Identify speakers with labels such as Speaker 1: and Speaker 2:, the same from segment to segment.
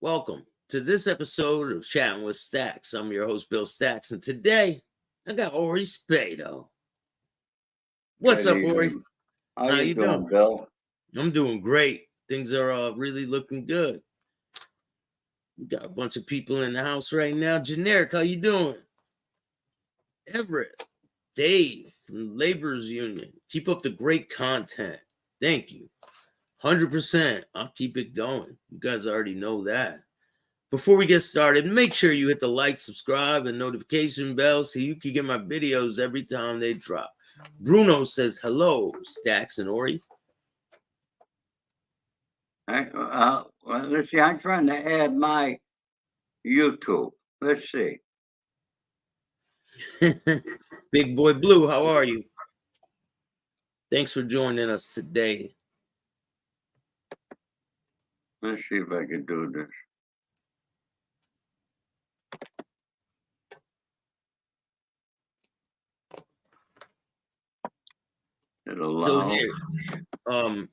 Speaker 1: Welcome to this episode of Chattin with Staxx. I'm your host, Bill Staxx, and today I got Ori Spado. What's
Speaker 2: Good
Speaker 1: up, Ori?
Speaker 2: evening. How
Speaker 1: How
Speaker 2: you
Speaker 1: you doing?
Speaker 2: doing, Bill?
Speaker 1: I'm doing great. Things are really looking good. We got a bunch of people in the house right now. Generic, how you doing? Everett, Dave from Laborers Union. Keep up the great content. Thank you. 100%. I'll keep it going. You guys already know that. Before we get started, make sure you hit the like, subscribe, and notification bell so you can get my videos every time they drop. Bruno says hello, Staxx and Ori.
Speaker 2: Let's see. I'm trying to add my YouTube. Let's see.
Speaker 1: Big Boy Blue, how are you? Thanks for joining us today.
Speaker 2: Let's see if I can do this. It'll
Speaker 1: So
Speaker 2: allow.
Speaker 1: here,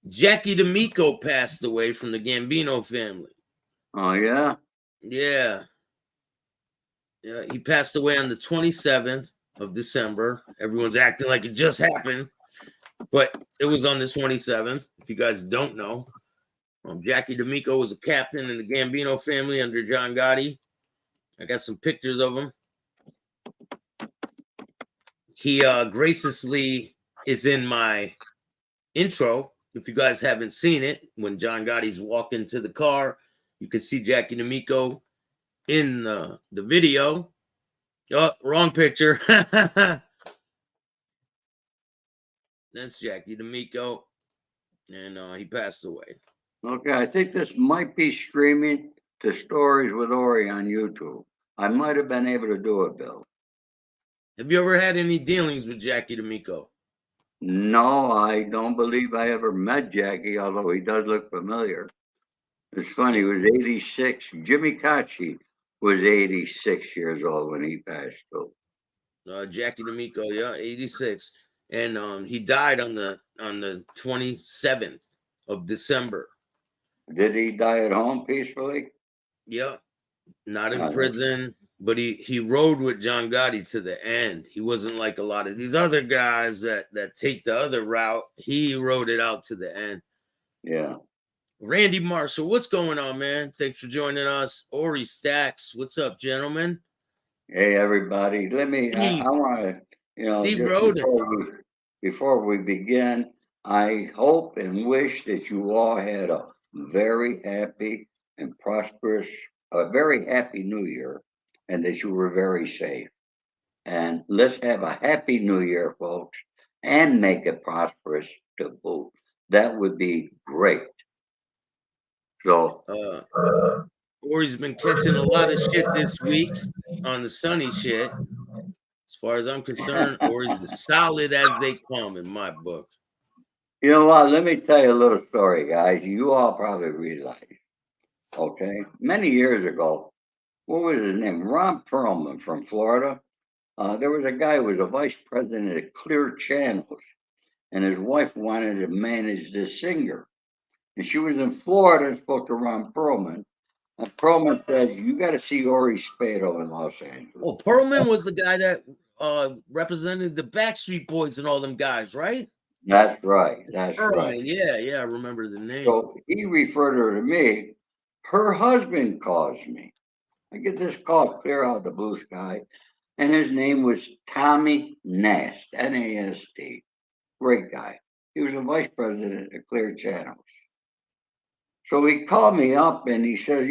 Speaker 1: Jackie D'Amico passed away from the Gambino family.
Speaker 2: Oh yeah.
Speaker 1: Yeah, he passed away on the 27th of December. Everyone's acting like it just happened, but it was on the 27th. If you guys don't know, Jackie D'Amico was a captain in the Gambino family under John Gotti. I got some pictures of him. He graciously is in my intro. If you guys haven't seen it, when John Gotti's walking to the car, you can see Jackie D'Amico in the video. Oh, wrong picture. That's Jackie D'Amico, and he passed away.
Speaker 2: Okay, I think this might be streaming to Stories with Ori on YouTube. I might have been able to do it, Bill.
Speaker 1: Have you ever had any dealings with Jackie D'Amico?
Speaker 2: No, I don't believe I ever met Jackie, although he does look familiar. It's funny, he was 86. Jimmy Caci was 86 years old when he passed through.
Speaker 1: Jackie D'Amico, yeah, 86, and he died on the 27th of December.
Speaker 2: Did he die at home peacefully?
Speaker 1: Yeah, not in
Speaker 2: Uh,
Speaker 1: prison, but he rode with John Gotti to the end. He wasn't like a lot of these other guys that take the other route. He rode it out to the end.
Speaker 2: yeah.
Speaker 1: Randy Marshall, what's going on, man? Thanks for joining us. Ori Staxx, what's up, gentlemen?
Speaker 2: Hey, everybody.
Speaker 1: Steve,
Speaker 2: I want to,
Speaker 1: Steve
Speaker 2: just
Speaker 1: Roden.
Speaker 2: before we begin, I hope and wish that you all had a very happy and prosperous, a very happy New Year, and that you were very safe. And let's have a happy New Year, folks, and make it prosperous to boot. That would be great. So,
Speaker 1: Uh, Ori's been catching a lot of shit this week on the Sonny shit. As far as I'm concerned, Ori's as solid as they come in my book.
Speaker 2: you know what? Let me tell you a little story, guys. You all probably realize, okay? Many years ago, what was his name? Ron Perlman from Florida. There was a guy who was a vice president at Clear Channels, and his wife wanted to manage this singer. And she was in Florida and spoke to Ron Perlman. And Perlman said, "You got to see Ori Spado in Los Angeles."
Speaker 1: Oh, Perlman was the guy that represented the Backstreet Boys and all them guys, right?
Speaker 2: That's right. That's right.
Speaker 1: Perlman, yeah, I remember the name.
Speaker 2: So he referred her to me. Her husband calls me. I get this call clear out of the blue sky, and his name was Tommy Nast, Nast. Great guy. He was a vice president at Clear Channels. So he called me up and he says,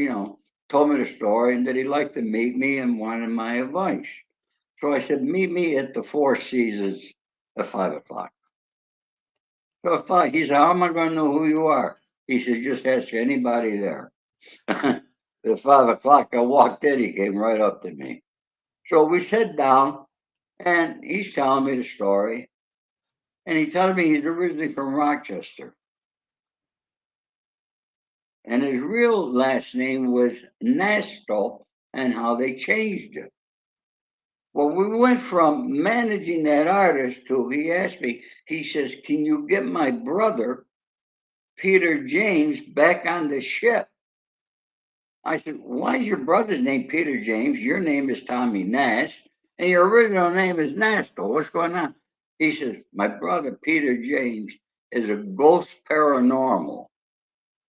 Speaker 2: told me the story and that he'd like to meet me and wanted my advice. So I said, meet me at the Four Seasons at 5 o'clock. So he said, how am I going to know who you are? He said, just ask anybody there. At 5 o'clock, I walked in, he came right up to me. So we sat down and he's telling me the story. And he tells me he's originally from Rochester. And his real last name was Nasto, and how they changed it. Well, we went from managing that artist to, he asked me, he says, can you get my brother, Peter James, back on the ship? I said, why is your brother's name Peter James? Your name is Tommy Nash, and your original name is Nasco. What's going on? He says, my brother Peter James is a ghost paranormal.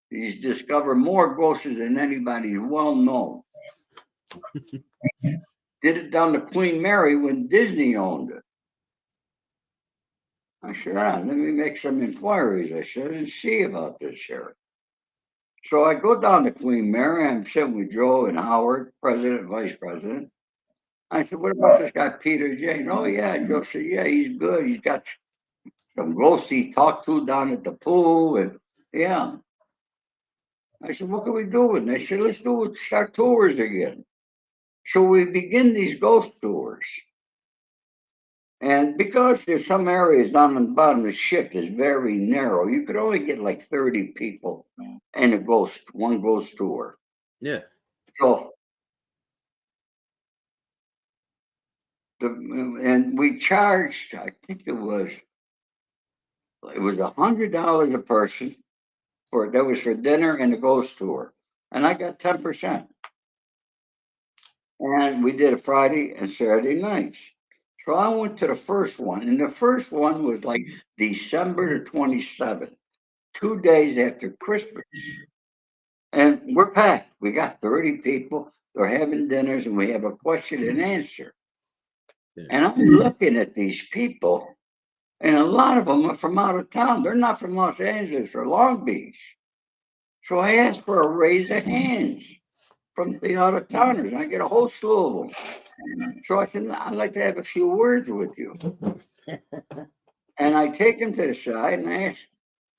Speaker 2: He's discovered more ghosts than anybody well known. Did it down to Queen Mary when Disney owned it. I said, let me make some inquiries. I said, and see about this, Sheriff. So I go down to Queen Mary. I'm sitting with Joe and Howard, president, vice president. I said, what about this guy, Peter James? Oh, yeah. Joe said, yeah, he's good. He's got some ghosts he talked to down at the pool. And yeah. I said, what can we do with it? And they said, let's do it, start tours again. So we begin these ghost tours. And because there's some areas down on the bottom of the ship is very narrow, you could only get like 30 people in one ghost tour.
Speaker 1: Yeah.
Speaker 2: So and we charged, I think it was $100 a person that was for dinner and a ghost tour. And I got 10%. And we did a Friday and Saturday nights. So I went to the first one, and the first one was like December the 27th, 2 days after Christmas. And we're packed. We got 30 people. They're having dinners, and we have a question and answer.
Speaker 1: Yeah.
Speaker 2: And I'm looking at these people, and a lot of them are from out of town. They're not from Los Angeles or Long Beach. So I asked for a raise of hands from the out of towners, and I get a whole slew of them. So I said, I'd like to have a few words with you. And I take them to the side and I ask,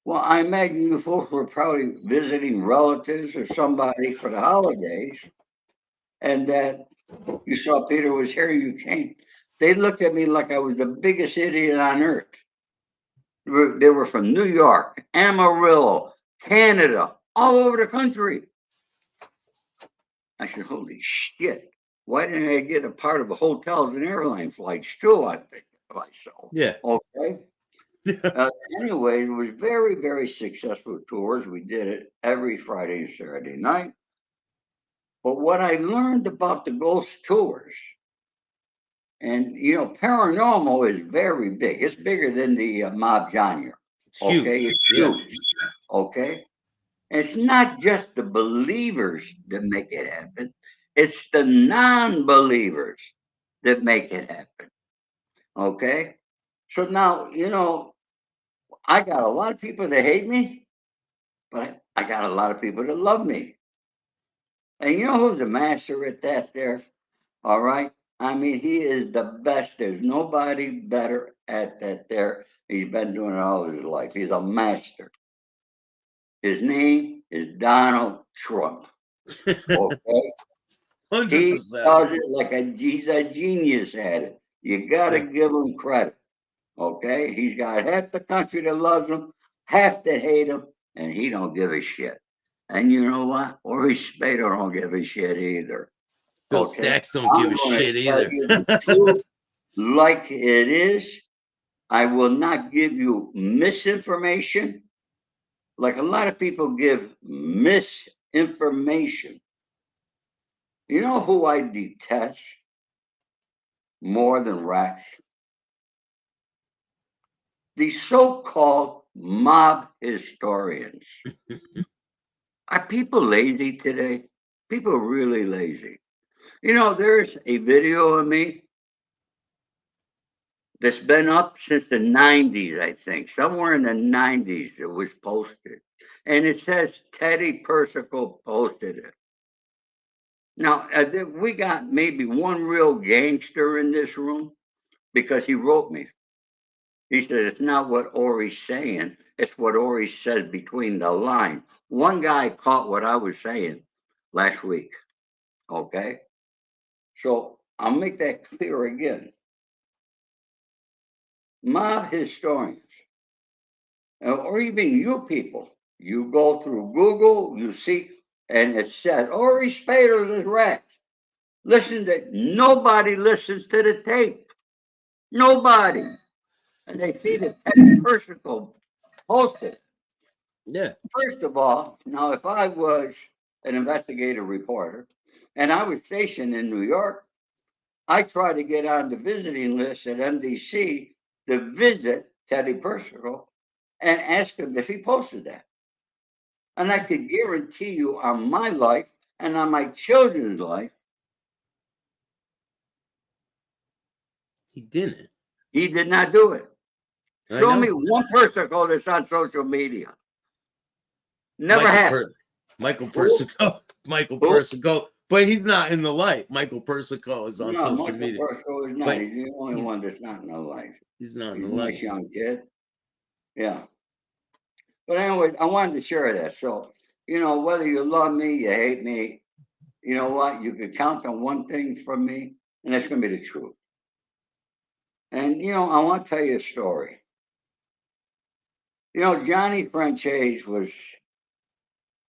Speaker 2: well, I imagine you folks were probably visiting relatives or somebody for the holidays, and that you saw Peter was here, you came. They looked at me like I was the biggest idiot on earth. They were from New York, Amarillo, Canada, all over the country. I said, holy shit. Why didn't I get a part of the hotels and airline flights too? I think to myself.
Speaker 1: Yeah.
Speaker 2: Okay. Anyway, it was very, very successful tours. We did it every Friday and Saturday night. But what I learned about the ghost tours, and paranormal is very big. It's bigger than the mob genre.
Speaker 1: It's
Speaker 2: Okay,
Speaker 1: huge.
Speaker 2: it's
Speaker 1: Yeah.
Speaker 2: huge. Okay, it's not just the believers that make it happen. It's the non-believers that make it happen. Okay, so now I got a lot of people that hate me, but I got a lot of people that love me. And you know who's the master at that there? All right. I mean, he is the best. There's nobody better at that there. He's been doing it all his life. He's a master. His name is Donald Trump. Okay.
Speaker 1: 100%.
Speaker 2: He does it like he's a genius at it. You got to give him credit. Okay. He's got half the country that loves him, half that hate him, and he don't give a shit. And you know what? Ori Spado don't give a shit either.
Speaker 1: Bill
Speaker 2: Okay.
Speaker 1: Staxx don't give a shit
Speaker 2: Tell
Speaker 1: either.
Speaker 2: you the truth like it is. I will not give you misinformation. Like a lot of people give misinformation. You know who I detest more than rats? The so-called mob historians. Are people lazy today? People are really lazy. There's a video of me that's been up since the 90s, I think. Somewhere in the 90s it was posted. And it says Teddy Persico posted it. Now, we got maybe one real gangster in this room because he wrote me. He said, it's not what Ori's saying, it's what Ori says between the lines. One guy caught what I was saying last week. Okay? So I'll make that clear again. Mob historians, or even you people, you go through Google, you see, and it says Ori Spado is rats. Listen, that nobody listens to the tape. Nobody. And they see the Persico posted.
Speaker 1: Yeah.
Speaker 2: First of all, now if I was an investigative reporter, and I was stationed in New York. I tried to get on the visiting list at MDC to visit Teddy Persico and ask him if he posted that. And I could guarantee you on my life and on my children's life,
Speaker 1: He didn't.
Speaker 2: he did not do it.
Speaker 1: I
Speaker 2: Show
Speaker 1: know.
Speaker 2: me one Persico that's on social media. Never
Speaker 1: Michael
Speaker 2: happened.
Speaker 1: Michael
Speaker 2: Who?
Speaker 1: Persico. Michael
Speaker 2: Who?
Speaker 1: Persico. But he's not in the light. Michael Persico is on
Speaker 2: No,
Speaker 1: social
Speaker 2: Michael
Speaker 1: media.
Speaker 2: Persico is not.
Speaker 1: But
Speaker 2: He's the only
Speaker 1: he's
Speaker 2: one that's not in the life.
Speaker 1: he's not in
Speaker 2: He's
Speaker 1: the
Speaker 2: a nice
Speaker 1: light.
Speaker 2: young kid. Yeah. But anyway, I wanted to share that. So, whether you love me, you hate me, you know what? You could count on one thing from me, and that's going to be the truth. And, I want to tell you a story. Johnny Franzese was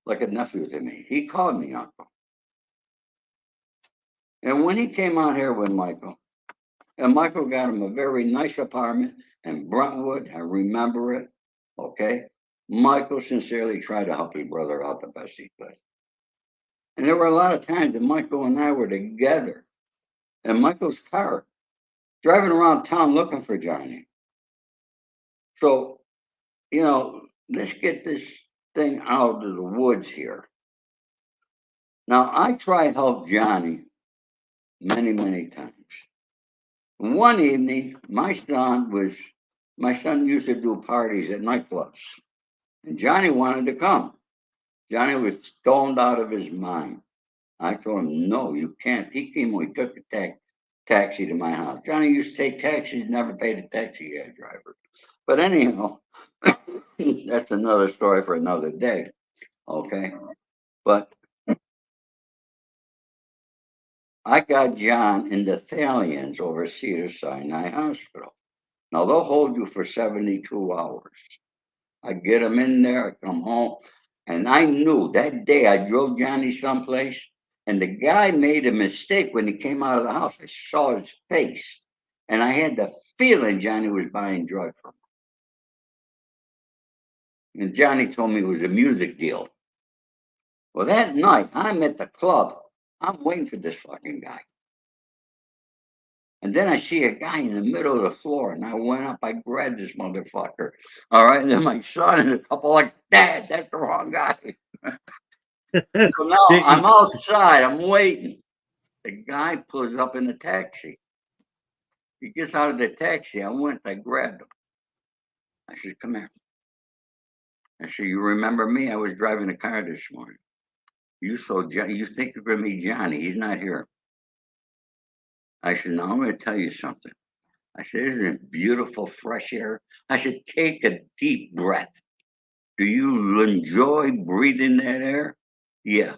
Speaker 2: like a nephew to me. He called me uncle. And when he came out here with Michael, and Michael got him a very nice apartment in Brentwood, I remember it, okay? Michael sincerely tried to help his brother out the best he could. And there were a lot of times that Michael and I were together in Michael's car, driving around town looking for Johnny. So, let's get this thing out of the woods here. Now, I tried to help Johnny many, many times. One evening, my son used to do parties at nightclubs, and Johnny wanted to come. Johnny was stoned out of his mind. I told him, no, you can't. He came when he took a taxi to my house. Johnny used to take taxis, never paid a taxi driver. But anyhow, that's another story for another day. Okay. But I got John in the Thalians over Cedars-Sinai Hospital. Now they'll hold you for 72 hours. I get him in there, I come home, and I knew that day I drove Johnny someplace, and the guy made a mistake when he came out of the house. I saw his face, and I had the feeling Johnny was buying drugs from him. And Johnny told me it was a music deal. Well, that night, I'm at the club. I'm waiting for this fucking guy. And then I see a guy in the middle of the floor, and I went up, I grabbed this motherfucker. All right, and then my son and a couple like, Dad, that's the wrong guy. So now I'm outside, I'm waiting. The guy pulls up in the taxi. He gets out of the taxi. I grabbed him. I said, come here. I said, you remember me? I was driving a car this morning. You think you're gonna meet Johnny. He's not here. I said, now I'm gonna tell you something. I said, isn't it beautiful fresh air? I said, take a deep breath. Do you enjoy breathing that air? Yeah.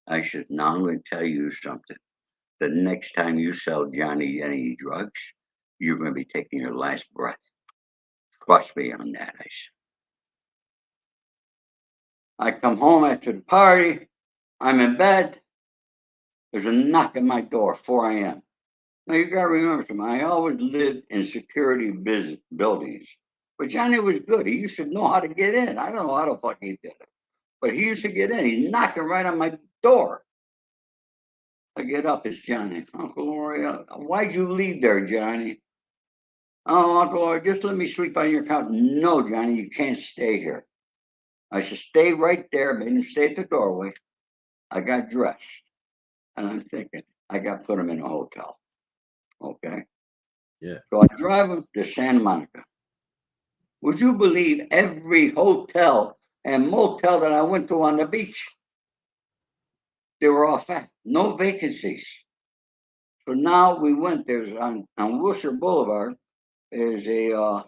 Speaker 2: I said, now I'm going to tell you something. The next time you sell Johnny any drugs, you're going to be taking your last breath. Trust me on that, I said. I come home after the party. I'm in bed. There's a knock at my door, 4 a.m. Now, you got to remember something. I always lived in security buildings. But Johnny was good. He used to know how to get in. I don't know how the fuck he did it. But he used to get in. He's knocking right on my door. I get up. It's Johnny. Uncle Ori, why'd you leave there, Johnny? Oh, Uncle Ori, just let me sleep on your couch. No, Johnny, you can't stay here. I should stay right there. Made him stay at the doorway. I got dressed. And I'm thinking, I got to put him in a hotel. Okay.
Speaker 1: Yeah.
Speaker 2: So I drive him to Santa Monica. Would you believe every hotel and motel that I went to on the beach? They were all fat, no vacancies. So now we went, there's on Wilshire Boulevard, there's a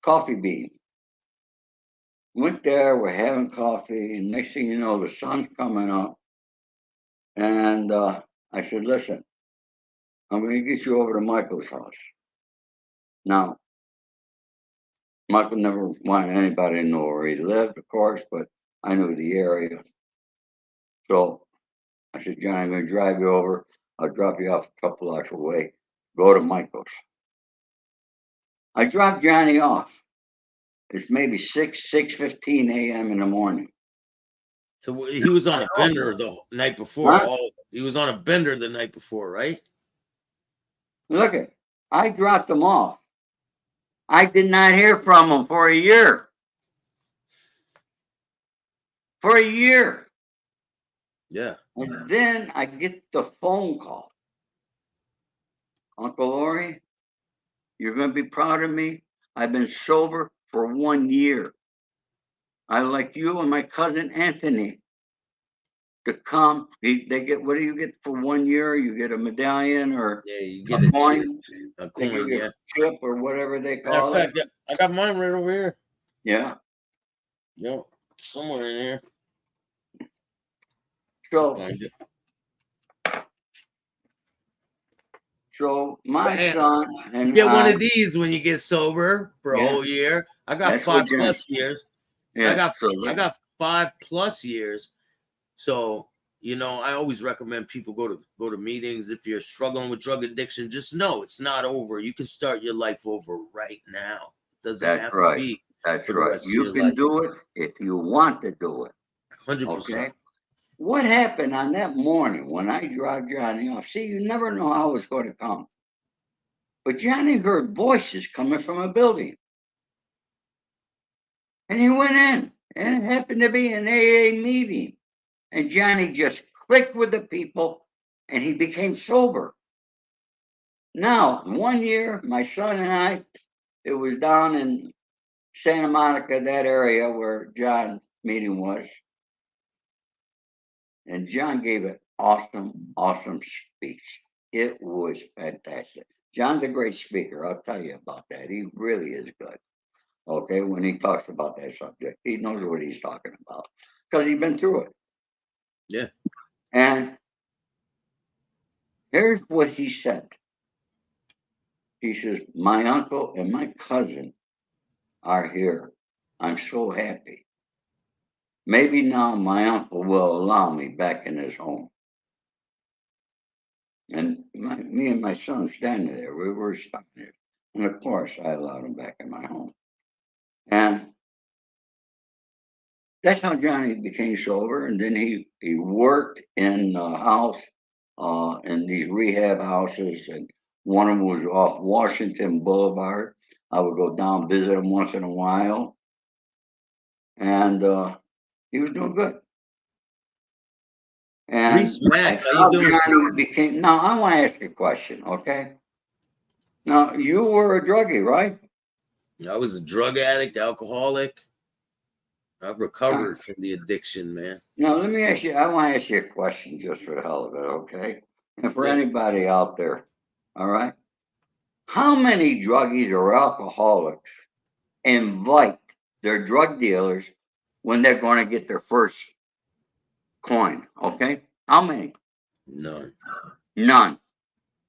Speaker 2: coffee bean. Went there, we're having coffee, and next thing you know, the sun's coming up. And I said, listen, I'm going to get you over to Michael's house. Now, Michael never wanted anybody to know where he lived, of course, but I knew the area. So I said, John, I'm going to drive you over. I'll drop you off a couple blocks away. Go to Michael's. I dropped Johnny off. It's maybe 6:15 a.m. in the morning.
Speaker 1: So he was on a bender the night before.
Speaker 2: Huh?
Speaker 1: Oh, he was on a bender the night before, right?
Speaker 2: Look it, I dropped him off. I did not hear from him for a year. For a year.
Speaker 1: Yeah.
Speaker 2: And then I get the phone call. Uncle Ori, you're going to be proud of me. I've been sober for 1 year. I like you and my cousin Anthony to come. They get, what do you get for 1 year? You get a medallion or
Speaker 1: Yeah, you
Speaker 2: a
Speaker 1: get a chip,
Speaker 2: coin.
Speaker 1: a
Speaker 2: They give
Speaker 1: coin,
Speaker 2: you
Speaker 1: yeah.
Speaker 2: a chip or whatever they
Speaker 1: Matter of
Speaker 2: call it.
Speaker 1: fact, yeah, I got mine right over here.
Speaker 2: Yeah.
Speaker 1: Yep, somewhere in here.
Speaker 2: So,
Speaker 1: Find it.
Speaker 2: so my
Speaker 1: Man,
Speaker 2: son and
Speaker 1: get one
Speaker 2: I,
Speaker 1: of these when you get sober for a
Speaker 2: yeah,
Speaker 1: whole year. I got
Speaker 2: that's what
Speaker 1: 5
Speaker 2: Jen,
Speaker 1: plus years.
Speaker 2: yeah. So
Speaker 1: I got 5 plus years. So, you know, I always recommend people go to meetings. If you're struggling with drug addiction, just know it's not over. You can start your life over right now. It doesn't
Speaker 2: that's
Speaker 1: have to
Speaker 2: right.
Speaker 1: be
Speaker 2: That's
Speaker 1: for the
Speaker 2: right.
Speaker 1: rest of
Speaker 2: You
Speaker 1: your
Speaker 2: can
Speaker 1: life.
Speaker 2: do it if you want to do it.
Speaker 1: 100%.
Speaker 2: Okay. What happened on that morning when I dropped Johnny off? See, you never know how it's going to come. But Johnny heard voices coming from a building. And he went in. And it happened to be an AA meeting. And Johnny just clicked with the people and he became sober. Now, 1 year, my son and I, it was down in Santa Monica, that area where John's meeting was. And John gave an awesome, awesome speech. It was fantastic. John's a great speaker. I'll tell you about that. He really is good. Okay, when he talks about that subject, he knows what he's talking about because he's been through it.
Speaker 1: Yeah.
Speaker 2: And here's what he said. He says, my uncle and my cousin are here. I'm so happy. Maybe now my uncle will allow me back in his home. And me and my son standing there, we were stuck there. And of course, I allowed him back in my home. And that's how Johnny became sober. And then he worked in a house, in these rehab houses. And one of them was off Washington Boulevard. I would go down, visit him once in a while. And he was doing good. And
Speaker 1: Reese Mack,
Speaker 2: that's
Speaker 1: how you
Speaker 2: how
Speaker 1: doing?
Speaker 2: Johnny became. Now, I want to ask you a question, okay? Now, you were a druggie, right?
Speaker 1: I was a drug addict, alcoholic. I've
Speaker 2: Uh,
Speaker 1: recovered from the addiction, man.
Speaker 2: Now, let me ask you, I want to ask you a question just for the hell of it, okay? And for
Speaker 1: Yeah.
Speaker 2: anybody out there, all right? How many druggies or alcoholics invite their drug dealers when they're going to get their first coin, okay? How many?
Speaker 1: None.
Speaker 2: None,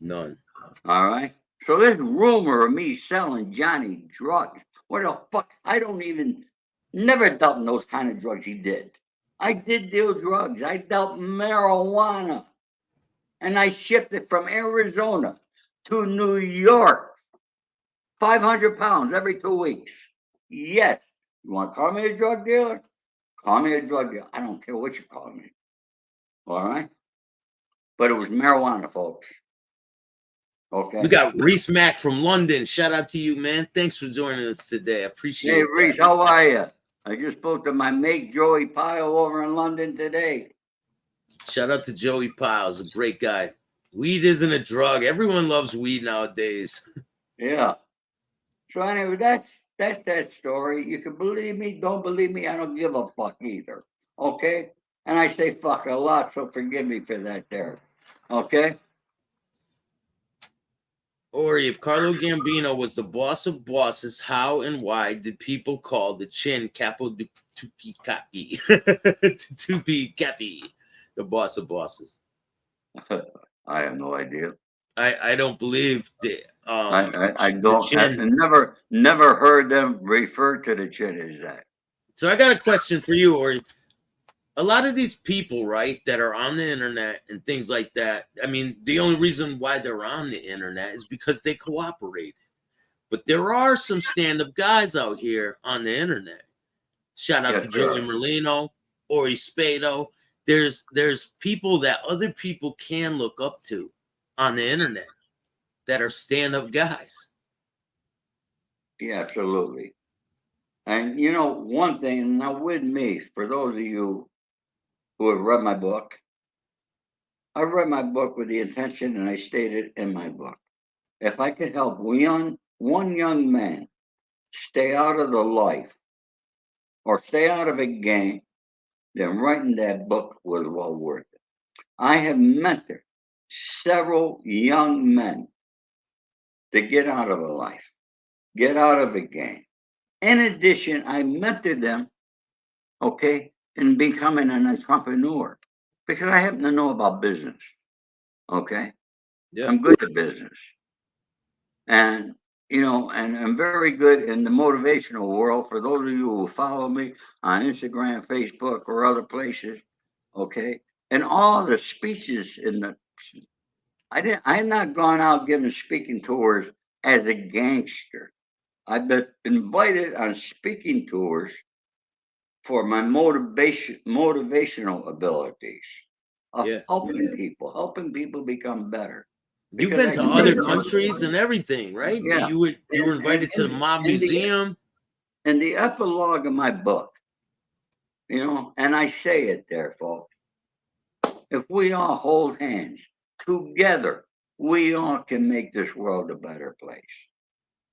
Speaker 1: None.
Speaker 2: all right? So this rumor of me selling Johnny drugs, what the fuck? I don't even, never dealt in those kind of drugs he did. I did deal drugs. I dealt marijuana. And I shipped it from Arizona to New York. 500 pounds every 2 weeks. Yes. You want to call me a drug dealer? Call me a drug dealer. I don't care what you call me. All right. But it was marijuana, folks.
Speaker 1: We
Speaker 2: Okay.
Speaker 1: got Reese Mack from London. Shout out to you, man. Thanks for joining us today. I
Speaker 2: Hey,
Speaker 1: appreciate
Speaker 2: Reese,
Speaker 1: that.
Speaker 2: how are you? I just spoke to my mate Joey Pyle over in London today.
Speaker 1: Shout out to Joey Piles, a great guy. Weed isn't a drug. Everyone loves weed nowadays.
Speaker 2: Yeah. So anyway, that's that story. You can believe me, don't believe me, I don't give a fuck either. Okay? And I say fuck a lot, so forgive me for that there. Okay?
Speaker 1: Ori, if Carlo Gambino was the boss of bosses, how and why did people call the chin Capo de Tupicaki? Tupi Capi, the boss of bosses.
Speaker 2: I have no idea.
Speaker 1: I don't believe
Speaker 2: I
Speaker 1: the
Speaker 2: don't I
Speaker 1: chin.
Speaker 2: never heard them refer to the chin as that.
Speaker 1: So I got a question for you, Ori. A lot of these people, right, that are on the internet and things like that, I mean, the only reason why they're on the internet is because they cooperate. But there are some stand-up guys out here on the internet. Shout out
Speaker 2: Yes,
Speaker 1: to
Speaker 2: there
Speaker 1: Joey
Speaker 2: are.
Speaker 1: Merlino. Ori Spado. There's people that other people can look up to on the internet that are stand-up guys.
Speaker 2: Yeah, absolutely. And one thing, now with me, for those of you who have read my book, I read my book with the intention, and I stated in my book, if I could help one young man stay out of the life or stay out of a game, then writing that book was well worth it. I have mentored several young men to get out of a life, get out of a game. In addition, I mentored them, okay, in becoming an entrepreneur because I happen to know about business, okay?
Speaker 1: Yeah.
Speaker 2: I'm good at business. And, and I'm very good in the motivational world. For those of you who follow me on Instagram, Facebook, or other places, okay? And all the speeches I had not gone out giving speaking tours as a gangster. I've been invited on speaking tours for my motivational abilities of
Speaker 1: Yeah.
Speaker 2: helping people become better.
Speaker 1: You've
Speaker 2: Because
Speaker 1: been
Speaker 2: I
Speaker 1: to
Speaker 2: can
Speaker 1: other
Speaker 2: tell
Speaker 1: countries and everything, right?
Speaker 2: yeah.
Speaker 1: You were invited to the Mob Museum.
Speaker 2: In the epilogue of my book, and I say it there, folks. If we all hold hands together, we all can make this world a better place.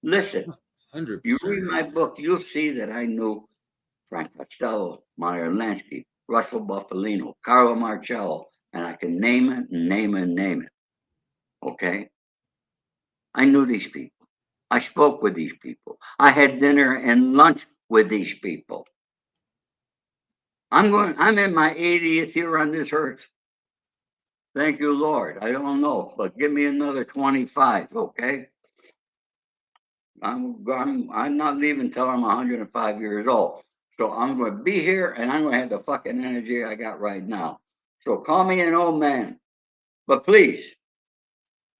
Speaker 2: Listen, you
Speaker 1: 100%.
Speaker 2: read my book, you'll see that I knew Frank Costello, Meyer Lansky, Russell Buffalino, Carlo Marcello, and I can name it and name it and name it. Okay? I knew these people. I spoke with these people. I had dinner and lunch with these people. I'm in my 80th year on this earth. Thank you, Lord. I don't know, but give me another 25, okay? I'm not leaving till I'm 105 years old. So I'm going to be here, and I'm going to have the fucking energy I got right now. So call me an old man, but please,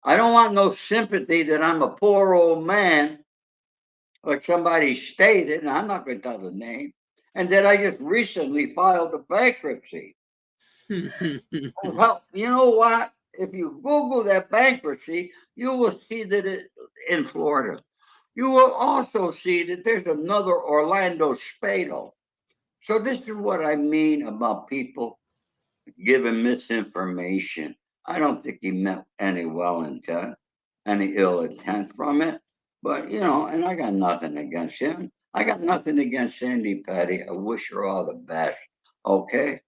Speaker 2: I don't want no sympathy that I'm a poor old man, like somebody stated, and I'm not going to tell the name, and that I just recently filed a bankruptcy. Well, you know what? If you Google that bankruptcy, you will see that it in Florida. You will also see that there's another Orlando Spado. So this is what I mean about people giving misinformation. I don't think he meant any well intent, any ill intent from it. But and I got nothing against him. I got nothing against Sandy Patty. I wish her all the best. Okay?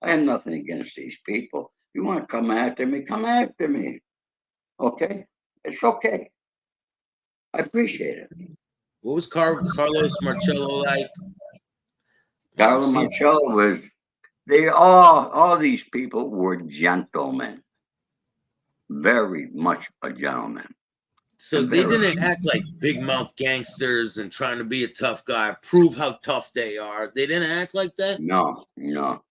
Speaker 2: I have nothing against these people. You want to come after me? Come after me. Okay? It's okay. I appreciate it.
Speaker 1: What was Carlos Marcello like?
Speaker 2: Carlo
Speaker 1: See,
Speaker 2: Marcello was, they all these people were gentlemen, very much a gentleman.
Speaker 1: so
Speaker 2: And
Speaker 1: they
Speaker 2: very,
Speaker 1: didn't act like big mouth gangsters and trying to be a tough guy, prove how tough they are. They didn't act like that.
Speaker 2: no, no.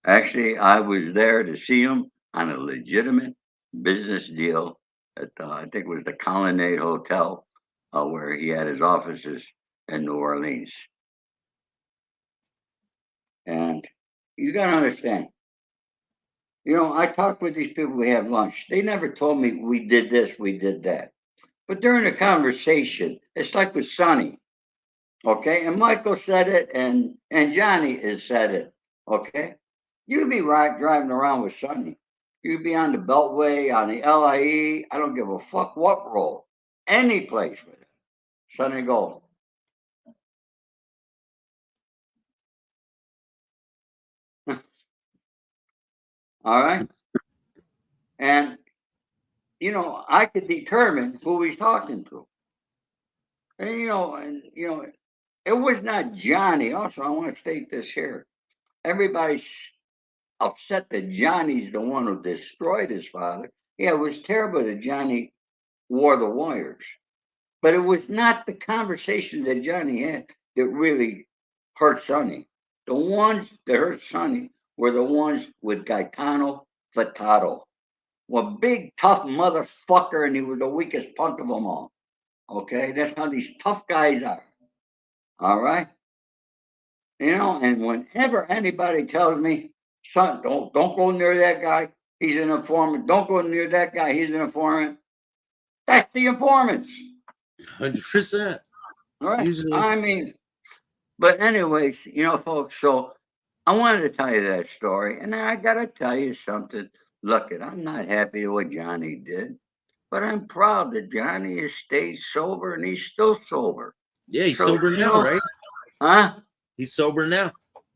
Speaker 2: Actually, I was there to see him on a legitimate business deal at, I think it was the Colonnade Hotel, where he had his offices in New Orleans. And you got to understand, I talked with these people, we have lunch. They never told me we did this, we did that. But during the conversation, it's like with Sonny, okay? And Michael said it, and Johnny has said it, okay? You'd be driving around with Sonny. You'd be on the Beltway, on the LIE. I don't give a fuck what road, any place with it. Sonny goes, all right? And, I could determine who he's talking to. And it was not Johnny. Also, I want to state this here. Everybody's upset that Johnny's the one who destroyed his father. Yeah, it was terrible that Johnny wore the wires. But it was not the conversation that Johnny had that really hurt Sonny. The ones that hurt Sonny were the ones with Gaetano Furtado. One big tough motherfucker, and he was the weakest punk of them all. Okay, that's how these tough guys are. All right. You know, and whenever anybody tells me, son, don't go near that guy, he's an informant. Don't go near that guy, he's an informant. That's the informants.
Speaker 1: 100%.
Speaker 2: All right.
Speaker 1: Usually,
Speaker 2: I mean, but anyways, you know, folks, so I wanted to tell you that story, and I gotta tell you something. Look, I'm not happy with what Johnny did, but I'm proud that Johnny has stayed sober and he's still sober.
Speaker 1: yeah, he's
Speaker 2: So,
Speaker 1: sober
Speaker 2: you
Speaker 1: now,
Speaker 2: know,
Speaker 1: right?
Speaker 2: huh?
Speaker 1: He's sober now.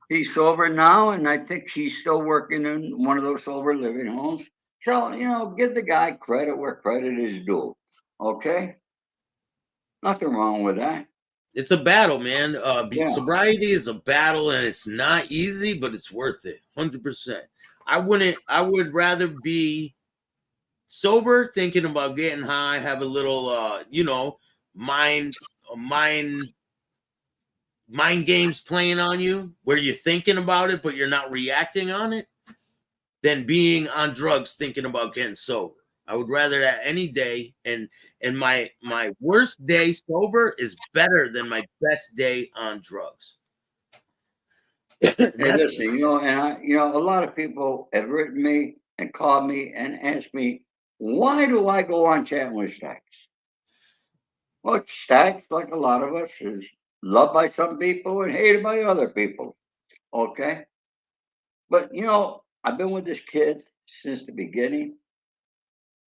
Speaker 2: He's sober now, and I think he's still working in one of those sober living homes. So, you know, give the guy credit where credit is due. Okay? Nothing wrong with that.
Speaker 1: It's a battle, man.
Speaker 2: Yeah.
Speaker 1: Sobriety is a battle, and it's not easy, but it's worth it. 100%. I would rather be sober, thinking about getting high, have a little, mind, mind, mind games playing on you, where you're thinking about it, but you're not reacting on it, than being on drugs, thinking about getting sober. I would rather that any day, and my worst day sober is better than my best day on drugs.
Speaker 2: Hey,
Speaker 1: That's
Speaker 2: listen, a lot of people have written me and called me and asked me, why do I go on chatting with Staxx? Well, Staxx, like a lot of us, is loved by some people and hated by other people. Okay? But, I've been with this kid since the beginning.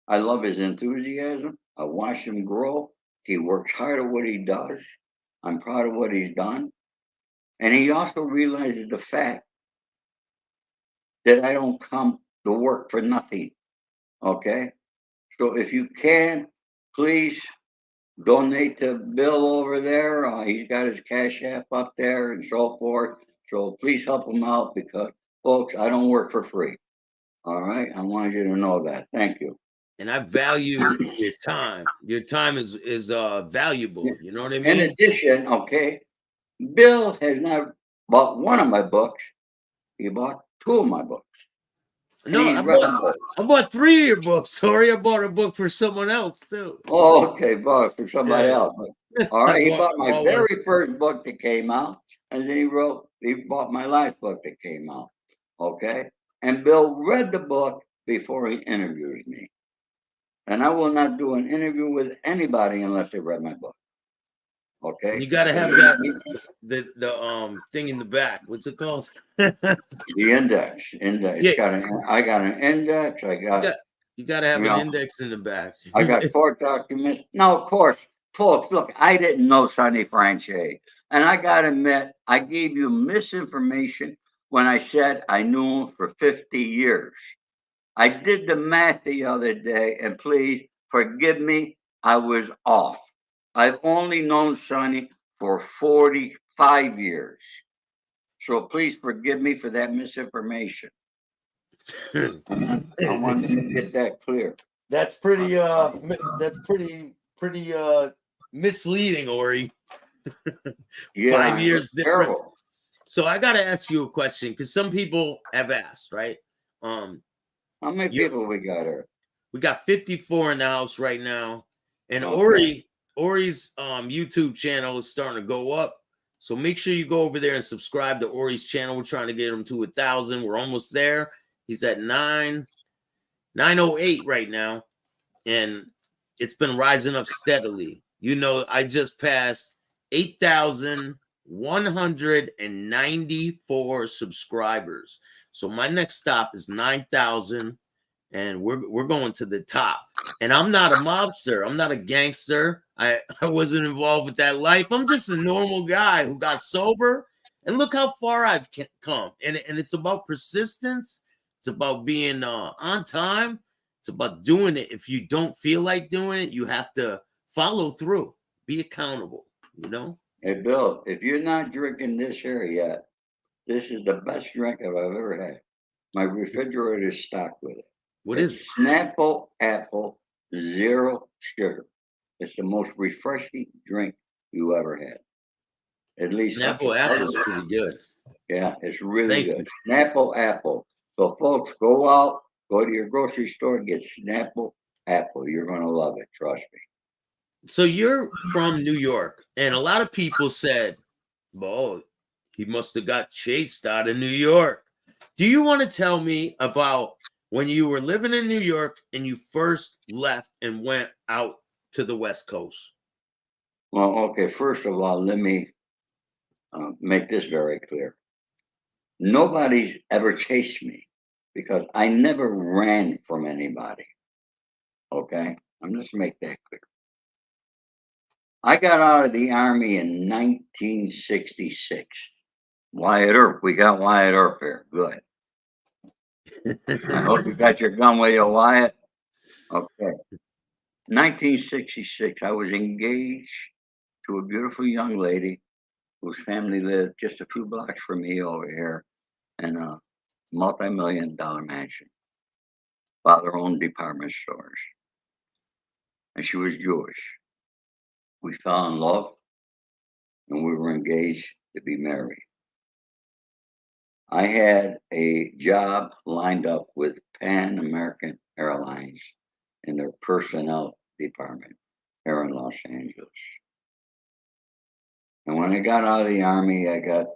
Speaker 2: I love his enthusiasm. I watched him grow. He works hard at what he does. I'm proud of what he's done. And he also realizes the fact that I don't come to work for nothing. Okay? So if you can, please donate to Bill over there. He's got his Cash App up there and so forth. So please help him out because, folks, I don't work for free. All right? I want you to know that. Thank you.
Speaker 1: and I value your time. Your time is valuable. You know what I
Speaker 2: In
Speaker 1: mean?
Speaker 2: addition, okay, Bill has not bought one of my books. He bought two of my books. And
Speaker 1: No,
Speaker 2: he's read them both.
Speaker 1: I bought 3 of your books. Sorry, I bought a book for someone else too.
Speaker 2: Oh, okay, bought for somebody
Speaker 1: Yeah,
Speaker 2: else. All
Speaker 1: I
Speaker 2: right, he bought my
Speaker 1: bought one.
Speaker 2: very first book that came out, and then he bought my last book that came out. Okay, and Bill read the book before he interviewed me, and I will not do an interview with anybody unless they read my book.
Speaker 1: And
Speaker 2: Okay,
Speaker 1: you got to have that the thing in the back. What's it called?
Speaker 2: the index.
Speaker 1: Yeah,
Speaker 2: I got an index. I
Speaker 1: you
Speaker 2: got
Speaker 1: got you got to have
Speaker 2: you
Speaker 1: an
Speaker 2: know
Speaker 1: index in the back.
Speaker 2: I got court documents. Now, of course, folks, look, I didn't know Sonny Franzese. And I got to admit, I gave you misinformation when I said I knew him for 50 years. I did the math the other day, and please forgive me, I was off. I've only known Sonny for 45 years. So please forgive me for that misinformation. I wanted to get that clear.
Speaker 1: That's pretty misleading, Ori. Five
Speaker 2: Yeah,
Speaker 1: years
Speaker 2: it's
Speaker 1: different.
Speaker 2: terrible.
Speaker 1: So I got to ask you a question because some people have asked, right? Um,
Speaker 2: How many
Speaker 1: you
Speaker 2: people we got here?
Speaker 1: we got 54 in the house right now, and
Speaker 2: Okay.
Speaker 1: Ori's YouTube channel is starting to go up. So make sure you go over there and subscribe to Ori's channel. We're trying to get him to 1,000. We're almost there. He's at 908 right now, and it's been rising up steadily. You know, I just passed 8,194 subscribers. So my next stop is 9,000, and we're going to the top. And I'm not a mobster. I'm not a gangster. I wasn't involved with that life. I'm just a normal guy who got sober. And look how far I've come. And it's about persistence. It's about being on time. It's about doing it. If you don't feel like doing it, you have to follow through. Be accountable, you know?
Speaker 2: Hey, Bill, if you're not drinking this here yet, this is the best drink I've ever had. My refrigerator is stocked with it.
Speaker 1: What is it?
Speaker 2: It's Snapple Apple Zero Sugar. It's the most refreshing drink you ever had. At least that's
Speaker 1: Snapple
Speaker 2: what I
Speaker 1: Apple's
Speaker 2: do.
Speaker 1: pretty good.
Speaker 2: Yeah, it's really
Speaker 1: Thank you.
Speaker 2: good. Snapple Apple. So, folks, go out, go to your grocery store, and get Snapple Apple. You're going to love it. Trust me.
Speaker 1: So you're from New York, and a lot of people said, "Oh, He must have got chased out of New York. Do you want to tell me about when you were living in New York and you first left and went out to the West Coast?
Speaker 2: Well, okay, first of all, let me make this very clear. Nobody's ever chased me because I never ran from anybody. Okay? I'm just make that clear. I got out of the Army in 1966. Wyatt Earp, we got Wyatt Earp here. Good. I hope you got your gun with you, Wyatt. Okay. 1966, I was engaged to a beautiful young lady whose family lived just a few blocks from me over here in a multi-million-dollar mansion. Father owned department stores. And she was Jewish. We fell in love and we were engaged to be married. I had a job lined up with Pan American Airlines in their personnel department here in Los Angeles. And when I got out of the Army, I got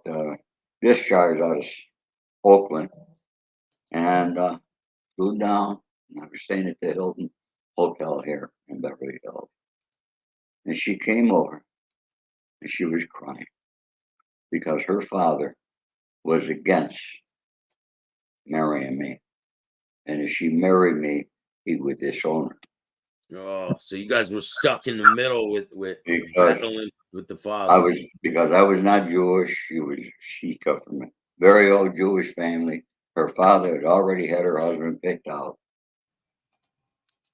Speaker 2: discharged out of Oakland and flew down. And I was staying at the Hilton Hotel here in Beverly Hills. And she came over and she was crying because her father was against marrying me. And if she married me, he would disown her.
Speaker 1: Oh, so you guys were stuck in the middle with
Speaker 2: Because
Speaker 1: battling with the
Speaker 2: I
Speaker 1: father.
Speaker 2: was not Jewish. She come from a very old Jewish family. Her father had already had her husband picked out.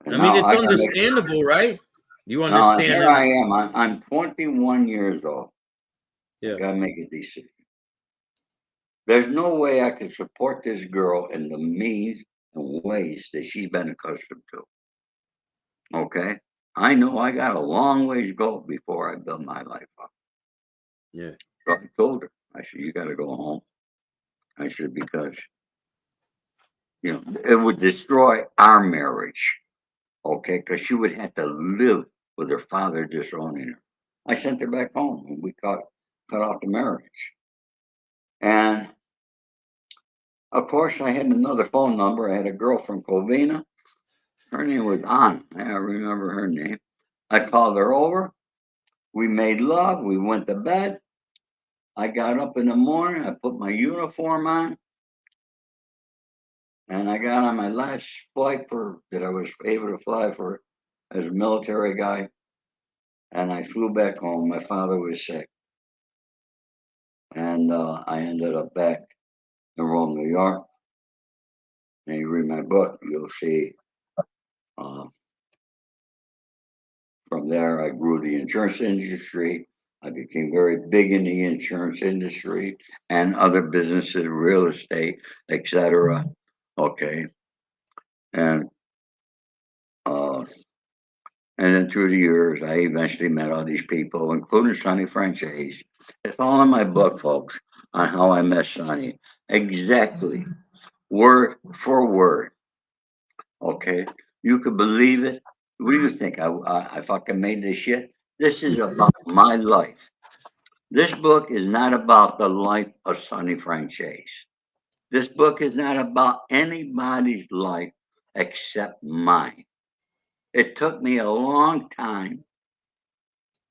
Speaker 2: And
Speaker 1: I mean,
Speaker 2: now
Speaker 1: it's
Speaker 2: I gotta make
Speaker 1: understandable, right? You
Speaker 2: now
Speaker 1: understand
Speaker 2: here
Speaker 1: that?
Speaker 2: I am. I'm 21 years old. I
Speaker 1: Yeah.
Speaker 2: gotta make a decision. There's no way I can support this girl in the means and ways that she's been accustomed to. Okay? I know I got a long ways to go before I build my life up.
Speaker 1: Yeah.
Speaker 2: So I told her, I said, you gotta go home. I said, because it would destroy our marriage. Okay, because she would have to live with her father disowning her. I sent her back home and we cut off the marriage. And of course, I had another phone number. I had a girl from Covina. Her name was Anna. I remember her name. I called her over. We made love. We went to bed. I got up in the morning. I put my uniform on. And I got on my last flight that I was able to fly for as a military guy. And I flew back home. My father was sick. And I ended up back in Rome, New York. And you read my book, you'll see uh, from there I grew the insurance industry. I became very big in the insurance industry and other businesses, real estate, etc. Okay. And uh, and then through the years, I eventually met all these people, including Sonny Franzese. It's all in my book, folks, on how I met Sonny. Exactly, word for word. Okay, you could believe it. What do you think? I fucking made this shit. This is about my life. This book is not about the life of Sonny Franzese. This book is not about anybody's life except mine. It took me a long time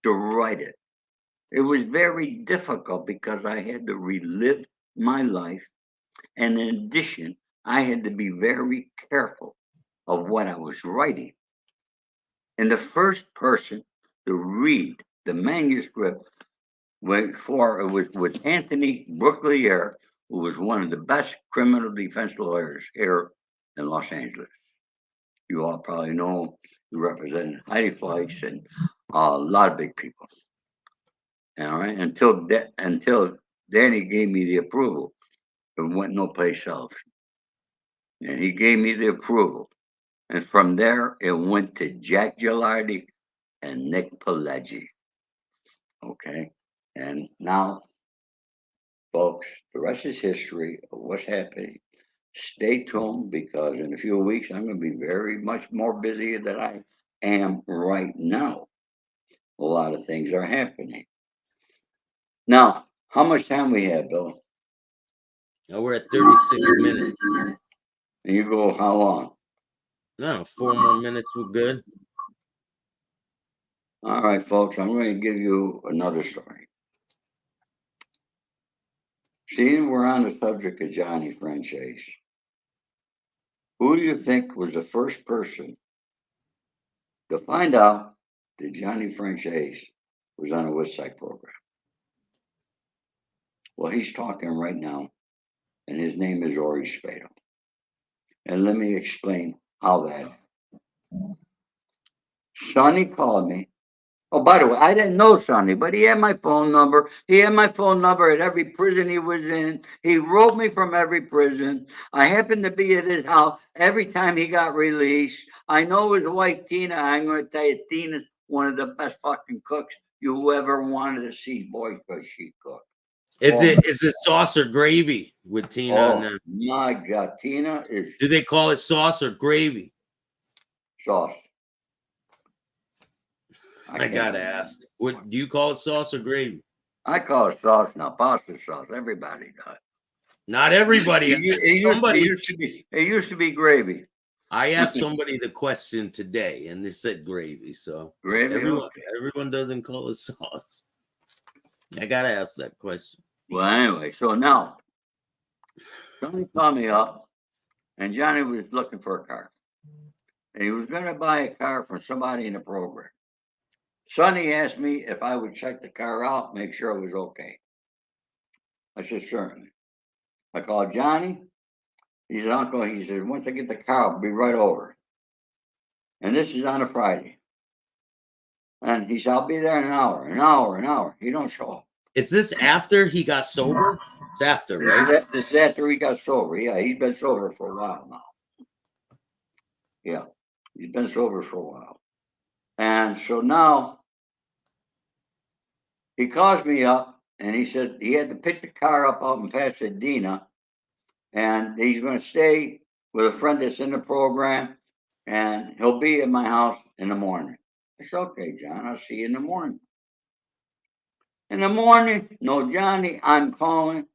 Speaker 2: to write it. It was very difficult because I had to relive my life. And in addition, I had to be very careful of what I was writing. And the first person to read the manuscript was Anthony Brooklier, who was one of the best criminal defense lawyers here in Los Angeles. You all probably know him. He represented Heidi Fleiss and a lot of big people. All right, until Danny gave me the approval, it went no place else, and he gave me the approval, and from there it went to Jack Gilardi and Nick Pileggi. Okay, and now, folks, the rest is history of what's happening. Stay tuned because in a few weeks I'm going to be very much more busy than I am right now. A lot of things are happening. Now, How much time we have, Bill?
Speaker 1: Now we're at 36 minutes.
Speaker 2: And you go, how long?
Speaker 1: No, 4 more minutes. We're good.
Speaker 2: All right, folks, I'm going to give you another story. Seeing we're on the subject of Johnny Franzese, who do you think was the first person to find out that Johnny Franzese was on a West Side program? Well, he's talking right now, and his name is Ori Spado. And let me explain how that. Sonny called me. Oh, by the way, I didn't know Sonny, but he had my phone number. He had my phone number at every prison he was in. He wrote me from every prison. I happened to be at his house every time he got released. I know his wife, Tina. I'm going to tell you, Tina's one of the best fucking cooks you ever wanted to see, boy, because she cooked.
Speaker 1: Is it sauce or gravy with Tina and them?
Speaker 2: My God, Tina is
Speaker 1: Do they call it sauce or gravy?
Speaker 2: sauce.
Speaker 1: I gotta ask. What do you call it, sauce or gravy?
Speaker 2: I call it sauce now, pasta sauce. Everybody does.
Speaker 1: Not everybody.
Speaker 2: It used to be gravy.
Speaker 1: I asked somebody the question today, and they said gravy. So
Speaker 2: Gravy.
Speaker 1: everyone doesn't call it sauce. I gotta ask that question.
Speaker 2: Well, anyway, so now Johnny called me up, and Johnny was looking for a car, and he was going to buy a car from somebody in the program. Sonny asked me if I would check the car out, make sure it was okay. I said, certainly. I called Johnny. He said, Uncle, he said, once I get the car, I'll be right over. And this is on a Friday. And he said, I'll be there in an hour. He don't show up.
Speaker 1: Is this after he got sober? It's after, right?
Speaker 2: This is after he got sober. Yeah, he's been sober for a while now. Yeah, he's been sober for a while. And so now he calls me up and he said he had to pick the car up out in Pasadena and he's going to stay with a friend that's in the program and he'll be at my house in the morning. I said, okay, John, I'll see you in the morning. In the morning, no Johnny, I'm calling.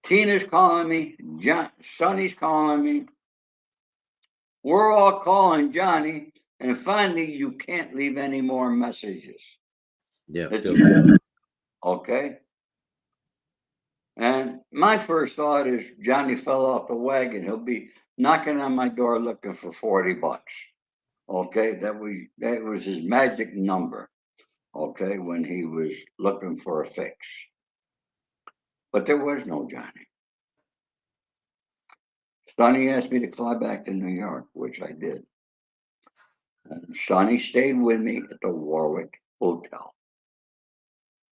Speaker 2: Tina's calling me. Sonny's calling me. We're all calling Johnny. And finally, you can't leave any more messages.
Speaker 1: Yeah.
Speaker 2: Okay. And my first thought is Johnny fell off the wagon. He'll be knocking on my door looking for $40. Okay. That was his magic number. Okay. When he was looking for a fix. But there was no Johnny. Sonny asked me to fly back to New York, which I did. And Sonny stayed with me at the Warwick Hotel.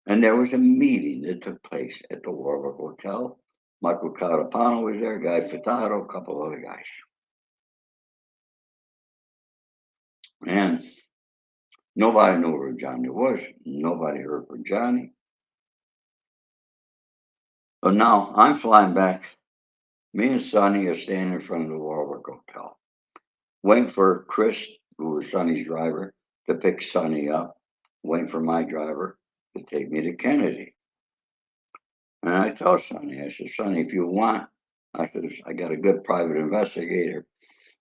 Speaker 2: And there was a meeting that took place at the Warwick Hotel. Michael Carapano was there, Guy Furtado, a couple other guys. And nobody knew where Johnny was. Nobody heard from Johnny. But now I'm flying back. Me and Sonny are standing in front of the Warwick Hotel, waiting for Chris, who was Sonny's driver, to pick Sonny up, waiting for my driver to take me to Kennedy. And I tell Sonny, I said, Sonny, if you want, I said, I got a good private investigator.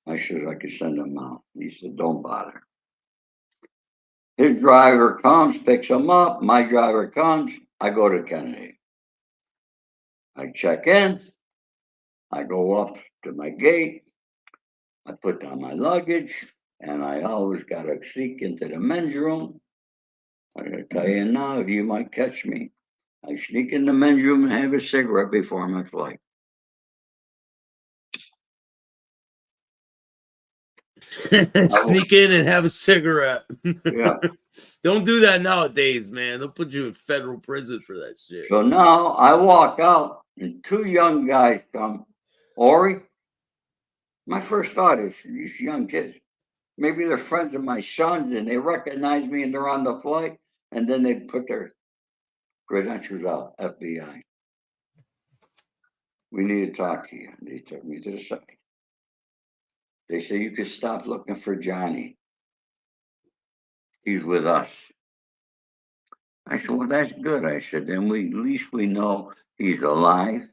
Speaker 2: I said, I could send him out. He said, don't bother. His driver comes, picks him up. My driver comes. I go to Kennedy. I check in. I go up to my gate. I put down my luggage. And I always got to sneak into the men's room. I'm going to tell you now, if you might catch me, I sneak in the men's room and have a cigarette before my flight.
Speaker 1: Sneak in and have a cigarette.
Speaker 2: Yeah.
Speaker 1: Don't do that nowadays, man. They'll put you in federal prison for that shit.
Speaker 2: So now I walk out and two young guys come. Ori, my first thought is these young kids, maybe they're friends of my son's and they recognize me and they're on the flight. And then they put their credentials out, FBI. We need to talk to you. And they took me to the side. They say, you could stop looking for Johnny. He's with us. I said, well, that's good. I said, then at least we know he's alive.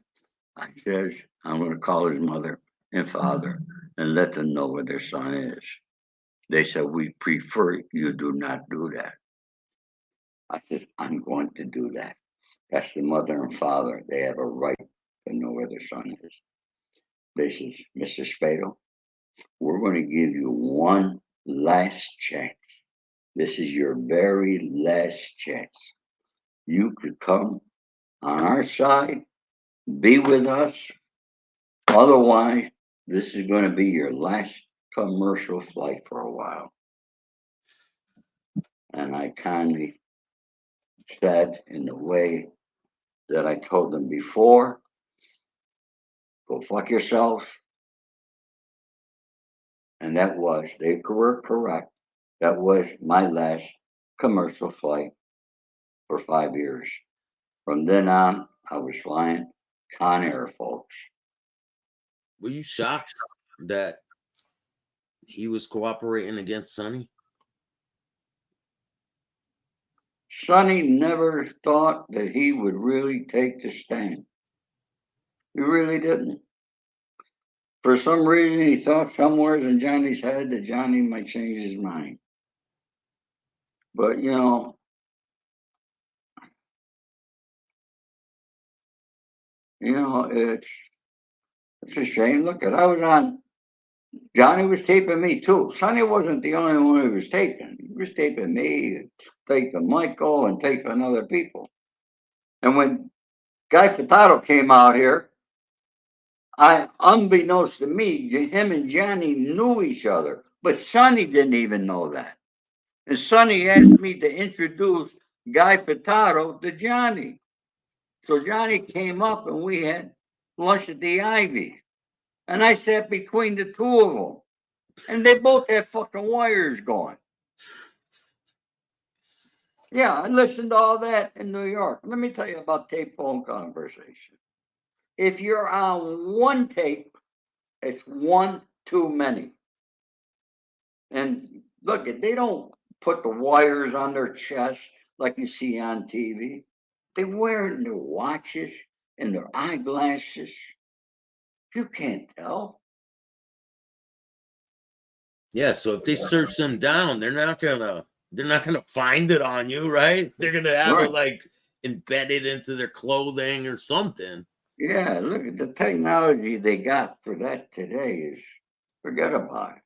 Speaker 2: I says, I'm going to call his mother and father and let them know where their son is. They said, we prefer you do not do that. I said, I'm going to do that. That's the mother and father. They have a right to know where their son is. They says, Mr. Spado, we're going to give you one last chance. This is your very last chance. You could come on our side, be with us. Otherwise, this is going to be your last commercial flight for a while. And I kindly said, in the way that I told them before, go fuck yourself. And that was, they were correct. That was my last commercial flight for 5 years. From then on, I was flying Con Air, folks.
Speaker 1: Were you shocked that he was cooperating against Sonny?
Speaker 2: Sonny never thought that he would really take the stand. He really didn't. For some reason, he thought somewhere in Johnny's head that Johnny might change his mind. But it's a shame. Look, I was on. Johnny was taping me too. Sonny wasn't the only one who was taping. He was taping me, taping Michael, and taping other people. And when Guy Furtado came out here, unbeknownst to me, him and Johnny knew each other, but Sonny didn't even know that. And Sonny asked me to introduce Guy Furtado to Johnny. So Johnny came up and we had lunch at the Ivy. And I sat between the two of them. And they both had fucking wires going. Yeah, I listened to all that in New York. Let me tell you about tape phone conversation. If you're on one tape, it's one too many. And look, they don't put the wires on their chest like you see on TV. They wear it in their watches and their eyeglasses. You can't tell.
Speaker 1: Yeah, so if they search them down, they're not gonna find it on you, right? They're gonna have it
Speaker 2: Right.
Speaker 1: like embedded into their clothing or something.
Speaker 2: Yeah, look at the technology they got for that today is forget about it.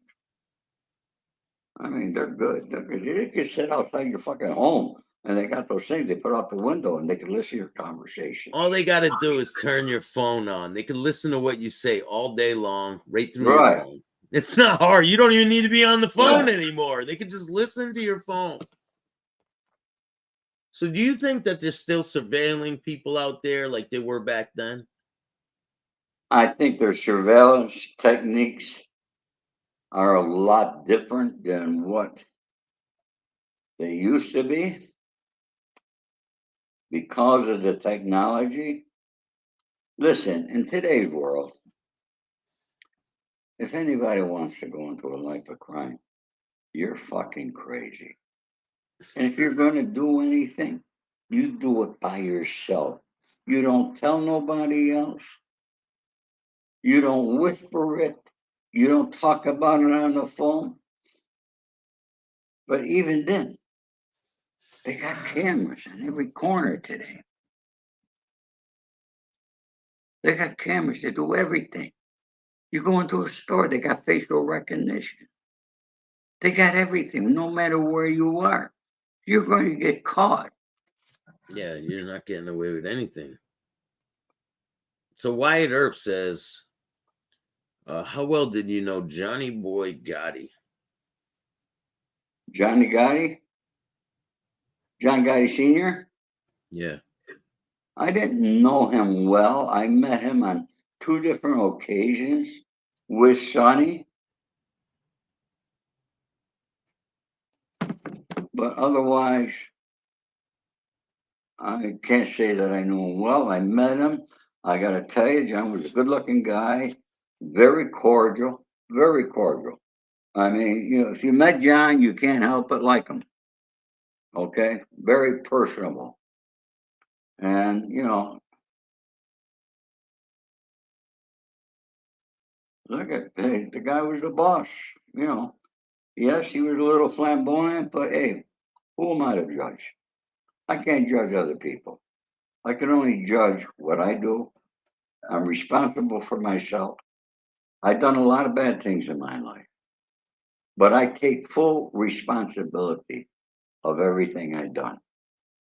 Speaker 2: I mean, they're good. They can sit outside your fucking home and they got those things they put out the window and they can listen to your conversations.
Speaker 1: All they got to do is turn your phone on. They can listen to what you say all day long, right through your
Speaker 2: Right.
Speaker 1: phone. It's not hard. You don't even need to be on the phone
Speaker 2: Right.
Speaker 1: anymore. They can just listen to your phone. So do you think that they're still surveilling people out there like they were back then?
Speaker 2: I think their surveillance techniques are a lot different than what they used to be because of the technology. Listen, in today's world, if anybody wants to go into a life of crime, you're fucking crazy. And if you're going to do anything, you do it by yourself. You don't tell nobody else. You don't whisper it. You don't talk about it on the phone. But even then, they got cameras in every corner today. They got cameras to do everything. You go into a store, they got facial recognition. They got everything, no matter where you are. You're going to get caught.
Speaker 1: Yeah, you're not getting away with anything. So Wyatt Earp says, how well did you know Johnny Boy Gotti?
Speaker 2: Johnny Gotti, John Gotti Sr.,
Speaker 1: Yeah.
Speaker 2: I didn't know him well. I met him on 2 different occasions with Sonny. But otherwise, I can't say that I knew him well. I met him. I got to tell you, John was a good looking guy, very cordial, very cordial. I mean, if you met John, you can't help but like him. Okay, very personable. And you know, look at the guy was the boss. You know, yes, he was a little flamboyant, but hey, who am I to judge? I can't judge other people. I can only judge what I do. I'm responsible for myself. I've done a lot of bad things in my life, but I take full responsibility of everything I've done,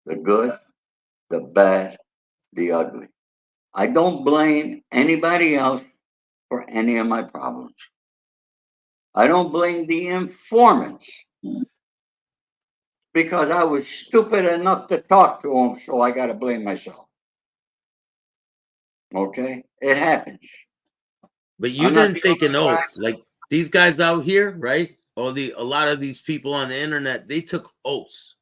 Speaker 2: the good, the bad, the ugly. I don't blame anybody else for any of my problems. I don't blame the informants because I was stupid enough to talk to them, so I got to blame myself. Okay? It happens.
Speaker 1: But you
Speaker 2: I'm not
Speaker 1: didn't
Speaker 2: the
Speaker 1: take an
Speaker 2: only
Speaker 1: oath. Like these guys out here, right? Or a lot of these people on the internet, they took oaths.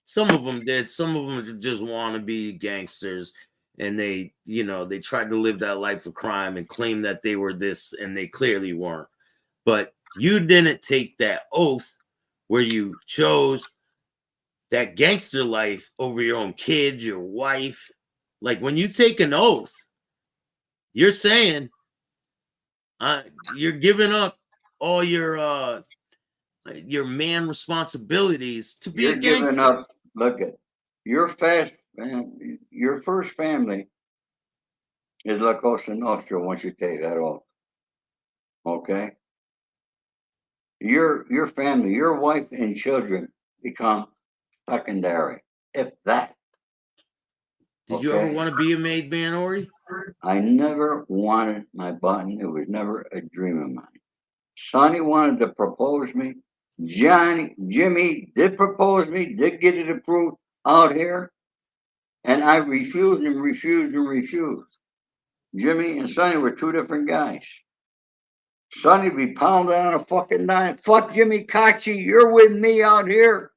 Speaker 1: Some of them did. Some of them just want to be gangsters, and they tried to live that life of crime and claim that they were this, and they clearly weren't. But you didn't take that oath where you chose that gangster life over your own kids, your wife. Like when you take an oath, you're saying you're giving up all your man responsibilities to be a
Speaker 2: You're giving
Speaker 1: gangster.
Speaker 2: up. Look at your fast man. Your first family is La Cosa Nostra once you take that off. Okay? Your family, your wife and children become secondary, if that.
Speaker 1: Did you ever
Speaker 2: Okay?
Speaker 1: want to be a made man, Ori?
Speaker 2: I never wanted my button. It was never a dream of mine. Sonny wanted to propose me. Jimmy did propose me, did get it approved out here, and I refused and refused and refused. Jimmy and Sonny were two different guys. Sonny be pounding on a fucking dime. Fuck Jimmy Caci, you're with me out here.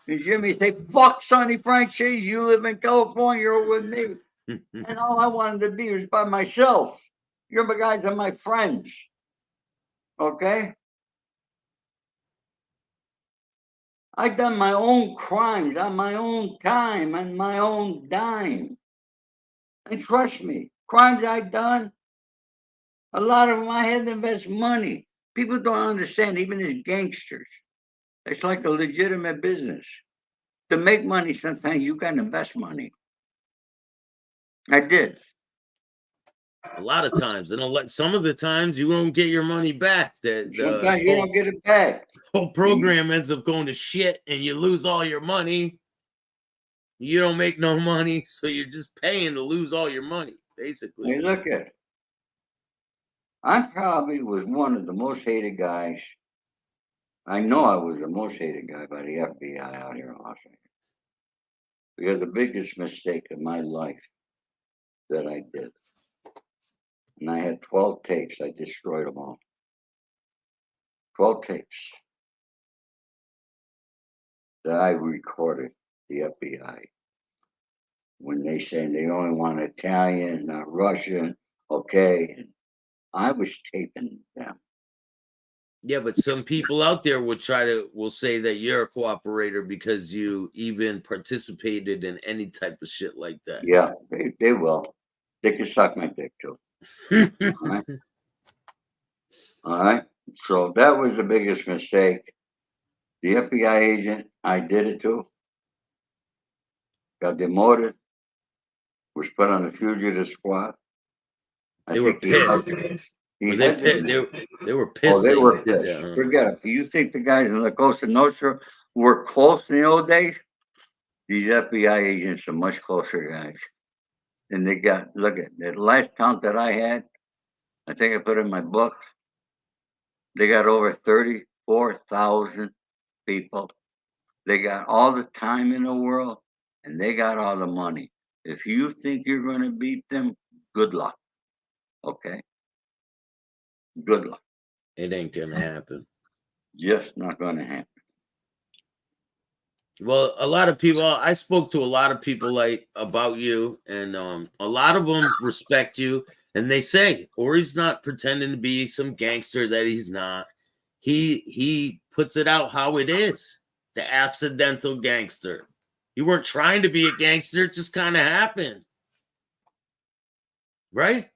Speaker 2: And Jimmy say, fuck Sonny Franzese, you live in California, you're with me. And all I wanted to be was by myself. You're my guys are my friends. Okay? I done my own crimes on my own time and my own dime. And trust me, crimes I done, a lot of them I had to invest money. People don't understand, even as gangsters. It's like a legitimate business. To make money, sometimes you gotta invest money. I did.
Speaker 1: A lot of times, and some of the times you won't get your money back. The
Speaker 2: Sometimes you don't get it back.
Speaker 1: whole program ends up going to shit, and you lose all your money. You don't make no money, so you're just paying to lose all your money, basically.
Speaker 2: Hey, look at it. I probably was one of the most hated guys. I know I was the most hated guy by the FBI out here in Los Angeles. Because the biggest mistake of my life that I did, and I had 12 tapes, I destroyed them all. 12 tapes that I recorded the FBI when they said they only want Italian, not Russian. Okay, and I was taping them.
Speaker 1: Yeah, but some people out there will say that you're a cooperator because you even participated in any type of shit like that.
Speaker 2: Yeah, they will. They can suck my dick too. All right. All right. So that was the biggest mistake. The FBI agent I did it to got demoted, was put on the fugitive squad. I
Speaker 1: They were
Speaker 2: think he had
Speaker 1: pissed. Were
Speaker 2: he
Speaker 1: they
Speaker 2: had
Speaker 1: pissed?
Speaker 2: to.
Speaker 1: They were
Speaker 2: Oh,
Speaker 1: pissed
Speaker 2: they
Speaker 1: that you
Speaker 2: were
Speaker 1: did
Speaker 2: pissed.
Speaker 1: that. Huh?
Speaker 2: Forget it. You think the guys in La Cosa Nostra were close in the old days? These FBI agents are much closer guys. And they got, look at the last count that I had, I think I put in my book, they got over 34,000 people. They got all the time in the world and they got all the money. If you think you're going to beat them, good luck. Okay? Good luck.
Speaker 1: It ain't gonna happen.
Speaker 2: Just not going to happen.
Speaker 1: Well, a lot of people. I spoke to a lot of people like about you, and a lot of them respect you, and they say Ori's not pretending to be some gangster that he's not. He puts it out how it is. The accidental gangster. You weren't trying to be a gangster. It just kind of happened. Right?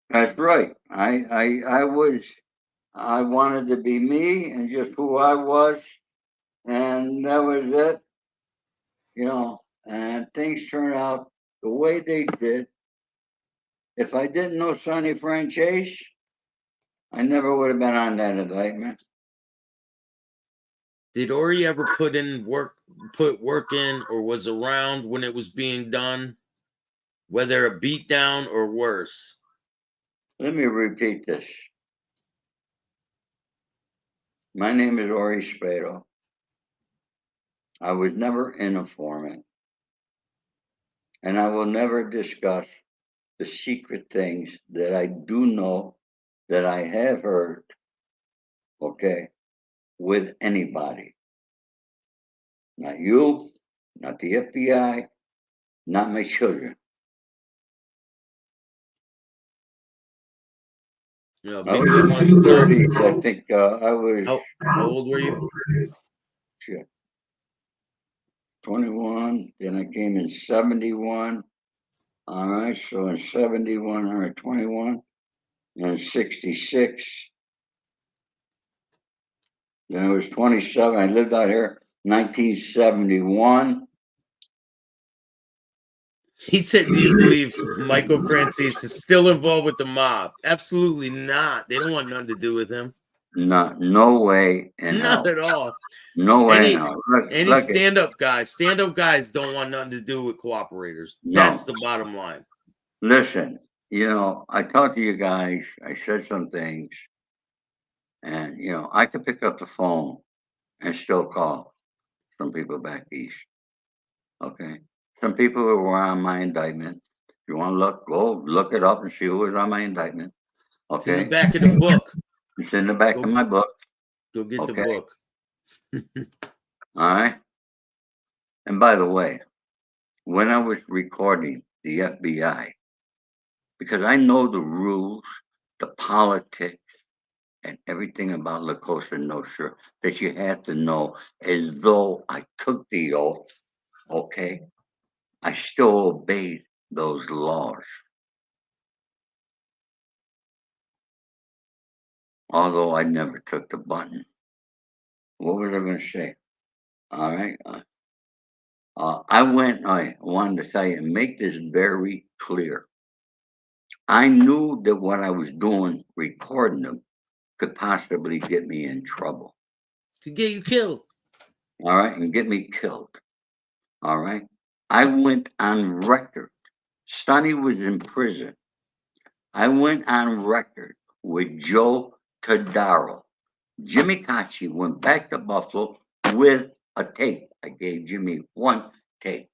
Speaker 2: That's right. I wanted to be me and just who I was, and that was it. You know, and things turned out the way they did. If I didn't know Sonny Franzese, I never would have been on that indictment.
Speaker 1: Did Ori ever put work in, or was around when it was being done, whether a beatdown or worse?
Speaker 2: Let me repeat this. My name is Ori Spado. I was never an informant, and I will never discuss the secret things that I do know that I have heard, okay, with anybody. Not you, not the FBI, not my children.
Speaker 1: You know,
Speaker 2: I was
Speaker 1: Biggie
Speaker 2: in
Speaker 1: once
Speaker 2: my
Speaker 1: told.
Speaker 2: 30s. I think I was
Speaker 1: How old were you?
Speaker 2: shit, 21. Then I came in 71. All right, so in 71, I was 21. And 66. Then I was 27. I lived out here 1971.
Speaker 1: He said, "Do you believe Michael Franzese is still involved with the mob?" Absolutely not. They don't want nothing to do with him.
Speaker 2: No way in
Speaker 1: Not
Speaker 2: hell.
Speaker 1: at all.
Speaker 2: No way in
Speaker 1: Any
Speaker 2: hell.
Speaker 1: any
Speaker 2: Look at
Speaker 1: stand-up guys don't want nothing to do with cooperators.
Speaker 2: no.
Speaker 1: That's the bottom line.
Speaker 2: Listen, I talked to you guys. I said some things, and I could pick up the phone and still call some people back east. Okay, some people who were on my indictment. If you want to go look it up and see who was on my indictment.
Speaker 1: It's in the
Speaker 2: Okay,
Speaker 1: back of the book.
Speaker 2: it's in the back of
Speaker 1: Go
Speaker 2: my book.
Speaker 1: go get the
Speaker 2: Okay,
Speaker 1: book.
Speaker 2: all right. And by the way, when I was recording the FBI, because I know the rules, the politics, and everything about La Cosa Nostra that you have to know, as though I took the oath, okay, I still obeyed those laws. Although I never took the button. What was I going to say? All right. I wanted to tell you and make this very clear. I knew that what I was doing, recording them, could possibly get me in trouble.
Speaker 1: Could get you killed.
Speaker 2: All right. And get me killed. All right. I went on record. Sonny was in prison. I went on record with Joe Todaro. Jimmy Caci went back to Buffalo with a tape. I gave Jimmy one tape.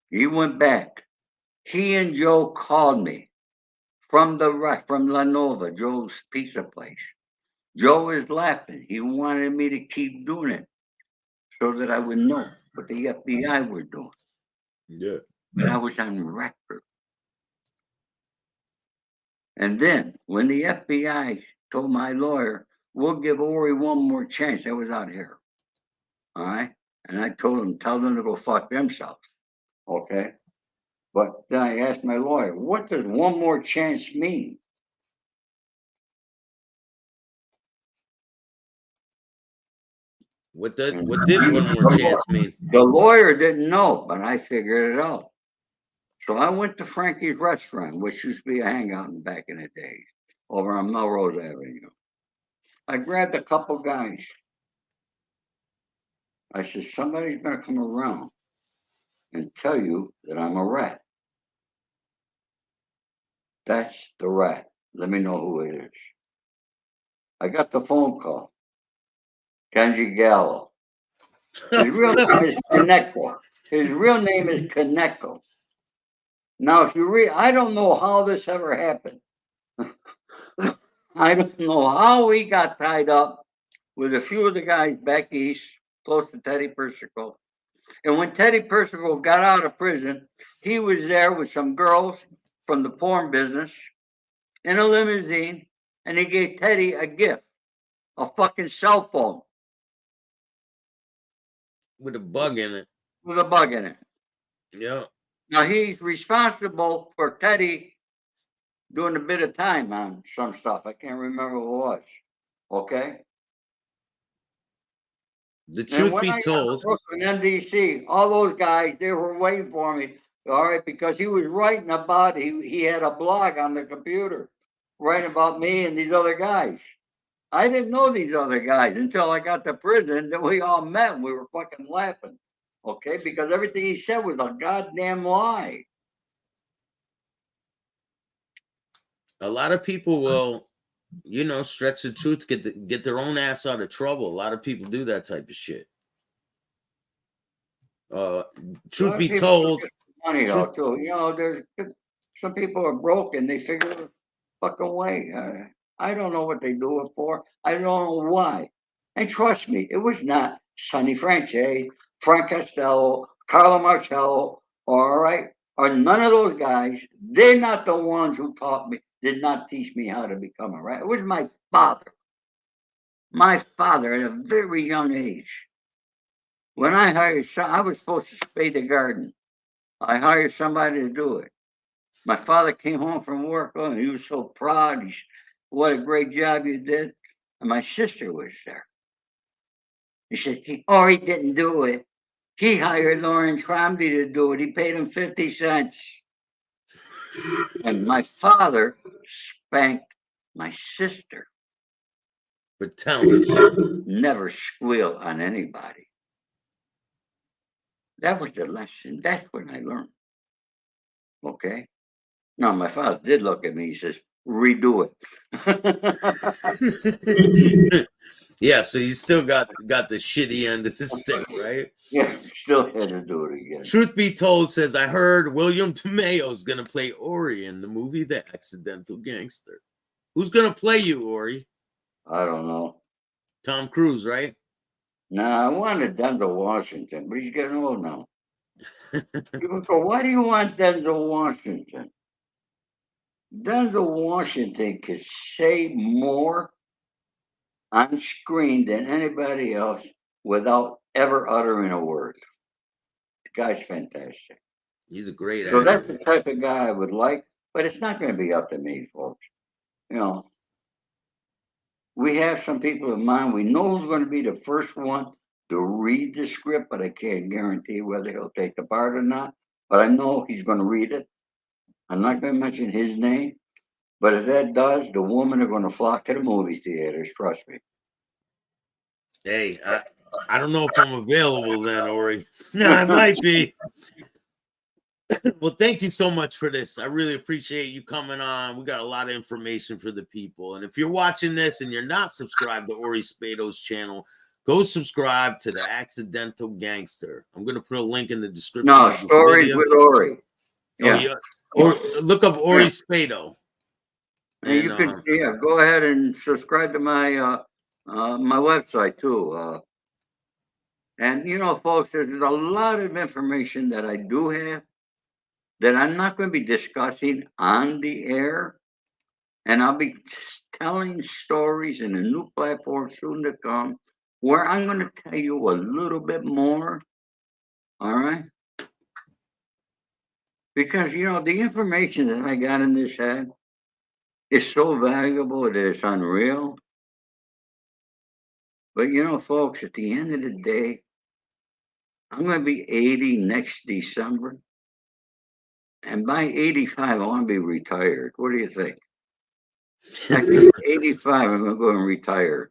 Speaker 2: He went back. He and Joe called me from from La Nova, Joe's pizza place. Joe is laughing. He wanted me to keep doing it so that I would know what the FBI were doing.
Speaker 1: Yeah.
Speaker 2: But I was on record. And then when the FBI told my lawyer, we'll give Ori one more chance, that was out here. All right. And I told him, tell them to go fuck themselves. Okay. But then I asked my lawyer, what does one more chance mean?
Speaker 1: What
Speaker 2: And
Speaker 1: did one more chance mean?
Speaker 2: the lawyer didn't know, but I figured it out. So I went to Frankie's restaurant, which used to be a hangout back in the days, over on Melrose Avenue. I grabbed a couple guys. I said, somebody's going to come around and tell you that I'm a rat. That's the rat. Let me know who it is. I got the phone call. Kenji Gallo. His real name is Kaneko. His real name is Kaneko. Now, if you read, I don't know how this ever happened. I don't know how he got tied up with a few of the guys back east, close to Teddy Persico. And when Teddy Persico got out of prison, he was there with some girls from the porn business in a limousine, and he gave Teddy a gift, a fucking cell phone.
Speaker 1: with a bug in it.
Speaker 2: with a bug in it.
Speaker 1: Yeah.
Speaker 2: Now he's responsible for Teddy doing a bit of time on some stuff. I can't remember what it was. Okay.
Speaker 1: The
Speaker 2: And
Speaker 1: truth
Speaker 2: when
Speaker 1: be
Speaker 2: I got to
Speaker 1: told,
Speaker 2: Brooklyn, NDC, all those guys, they were waiting for me. All right, because he was writing about he had a blog on the computer, writing about me and these other guys. I didn't know these other guys until I got to prison. Then we all met and we were fucking laughing. Okay, because everything he said was a goddamn lie.
Speaker 1: a lot of people will, stretch the truth, get their own ass out of trouble. A lot of people do that type of shit.
Speaker 2: A
Speaker 1: Truth
Speaker 2: lot of
Speaker 1: be
Speaker 2: people do
Speaker 1: told,
Speaker 2: get money though
Speaker 1: truth,
Speaker 2: too. There's some people are broke and they figure a fucking way. I don't know what they do it for. I don't know why. And trust me, it was not Sonny Franzese, Frank Costello, Carlo Marcello, all right, or none of those guys. They're not the ones who taught me, did not teach me how to become a right. It was my father. My father at a very young age. When I hired, I was supposed to spade the garden. I hired somebody to do it. My father came home from work, and he was so proud. What a great job you did. And my sister was there. He said, he didn't do it. He hired Lauren Cromby to do it. He paid him 50 cents. And my father spanked my sister.
Speaker 1: for telling it.
Speaker 2: Never squeal on anybody. That was the lesson. That's when I learned. Okay. No, my father did look at me. He says, redo it.
Speaker 1: Yeah, so you still got the shitty end of the stick, right?
Speaker 2: Yeah, still had to do it again.
Speaker 1: Truth be told, says I heard William DeMayo's gonna play Ori in the movie The Accidental Gangster. Who's gonna play you, Ori?
Speaker 2: I don't know.
Speaker 1: Tom Cruise, right?
Speaker 2: Nah, I wanted Denzel Washington, but he's getting old now. People go, why do you want Denzel Washington? Denzel Washington could say more on screen than anybody else without ever uttering a word. The guy's fantastic.
Speaker 1: He's a great
Speaker 2: So that's the
Speaker 1: actor.
Speaker 2: type of guy I would like, but it's not going to be up to me, folks. You know, we have some people in mind. We know who's going to be the first one to read the script, but I can't guarantee whether he'll take the part or not. But I know he's going to read it. I'm not going to mention his name, but if that does, the women are going to flock to the movie theaters. Trust me.
Speaker 1: Hey, I don't know if I'm available then, Ori. No, I might be. Well, thank you so much for this. I really appreciate you coming on. We got a lot of information for the people. And if you're watching this and you're not subscribed to Ori Spado's channel, go subscribe to The Accidental Gangster. I'm going to put a link in the description
Speaker 2: No,
Speaker 1: of this
Speaker 2: stories
Speaker 1: video.
Speaker 2: with Ori.
Speaker 1: Oh,
Speaker 2: Yeah.
Speaker 1: yeah. Or look up Ori
Speaker 2: Yeah.
Speaker 1: Spado.
Speaker 2: And you can, go ahead and subscribe to my my website too. And folks, there's a lot of information that I do have that I'm not going to be discussing on the air, and I'll be telling stories in a new platform soon to come, where I'm going to tell you a little bit more. All right, because the information that I got in this head is so valuable that it's unreal. But folks, at the end of the day, I'm going to be 80 next December. And by 85, I want to be retired. What do you think? I think 85, I'm going to go and retire.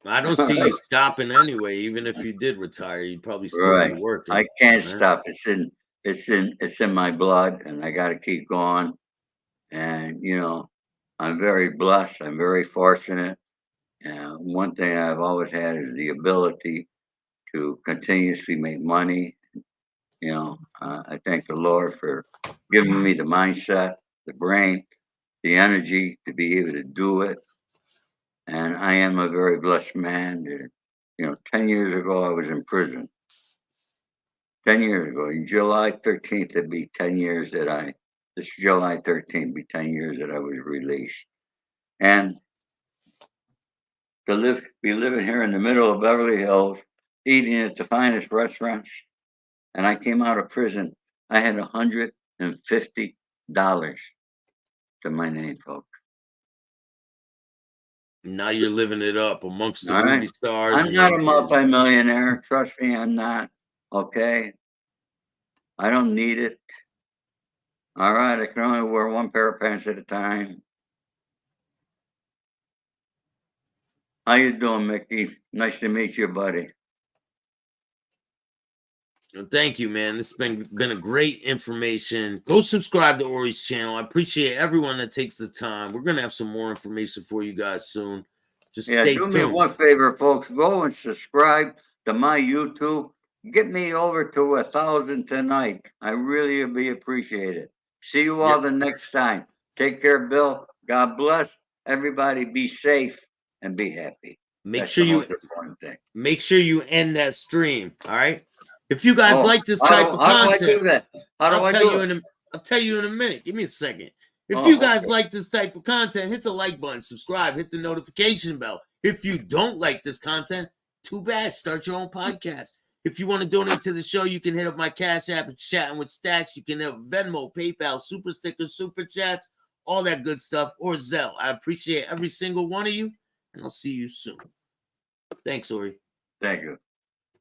Speaker 1: I don't see you stopping anyway. Even if you did retire, you'd probably still
Speaker 2: Right.
Speaker 1: be working.
Speaker 2: I can't
Speaker 1: right?
Speaker 2: stop. It's in my blood, and I got to keep going. And I'm very blessed. I'm very fortunate. And one thing I've always had is the ability to continuously make money. I thank the Lord for giving me the mindset, the brain, the energy to be able to do it. And I am a very blessed man. 10 years ago, I was in prison. 10 years ago, in July 13th, it'd be 10 years this July 13th, be 10 years that I was released. And be living here in the middle of Beverly Hills, eating at the finest restaurants, and I came out of prison. I had $150 to my name, folks.
Speaker 1: Now you're living it up amongst the
Speaker 2: All
Speaker 1: movie
Speaker 2: right.
Speaker 1: stars.
Speaker 2: I'm not a multimillionaire. Trust me, I'm not. Okay. I don't need it. All right. I can only wear one pair of pants at a time. How you doing, Mickey? Nice to meet you, buddy.
Speaker 1: Thank you, man. This has been a great information. Go subscribe to Ori's channel. I appreciate everyone that takes the time. We're gonna have some more information for you guys soon. Just
Speaker 2: Yeah,
Speaker 1: stay
Speaker 2: do me
Speaker 1: tuned.
Speaker 2: one favor, folks. Go and subscribe to my YouTube. Get me over to 1,000 tonight. I really be appreciated. See you all
Speaker 1: Yep.
Speaker 2: the next time. Take care, Bill. God bless. Everybody be safe and be happy.
Speaker 1: Make
Speaker 2: That's
Speaker 1: sure
Speaker 2: the
Speaker 1: you
Speaker 2: most important thing.
Speaker 1: make sure you end that stream. All right. If you guys
Speaker 2: Oh,
Speaker 1: like this type of
Speaker 2: how do I
Speaker 1: content,
Speaker 2: do that? How do
Speaker 1: I'll
Speaker 2: I
Speaker 1: tell
Speaker 2: do
Speaker 1: you
Speaker 2: it?
Speaker 1: I'll tell you in a minute. Give me a second. If
Speaker 2: Oh,
Speaker 1: you guys
Speaker 2: okay.
Speaker 1: like this type of content, hit the like button, subscribe, hit the notification bell. If you don't like this content, too bad. Start your own podcast. If you want to donate to the show, you can hit up my Cash App. It's Chattin with Staxx. You can hit up Venmo, PayPal, Super Stickers, Super Chats, all that good stuff, or Zelle. I appreciate every single one of you, and I'll see you soon. Thanks, Ori.
Speaker 2: Thank you.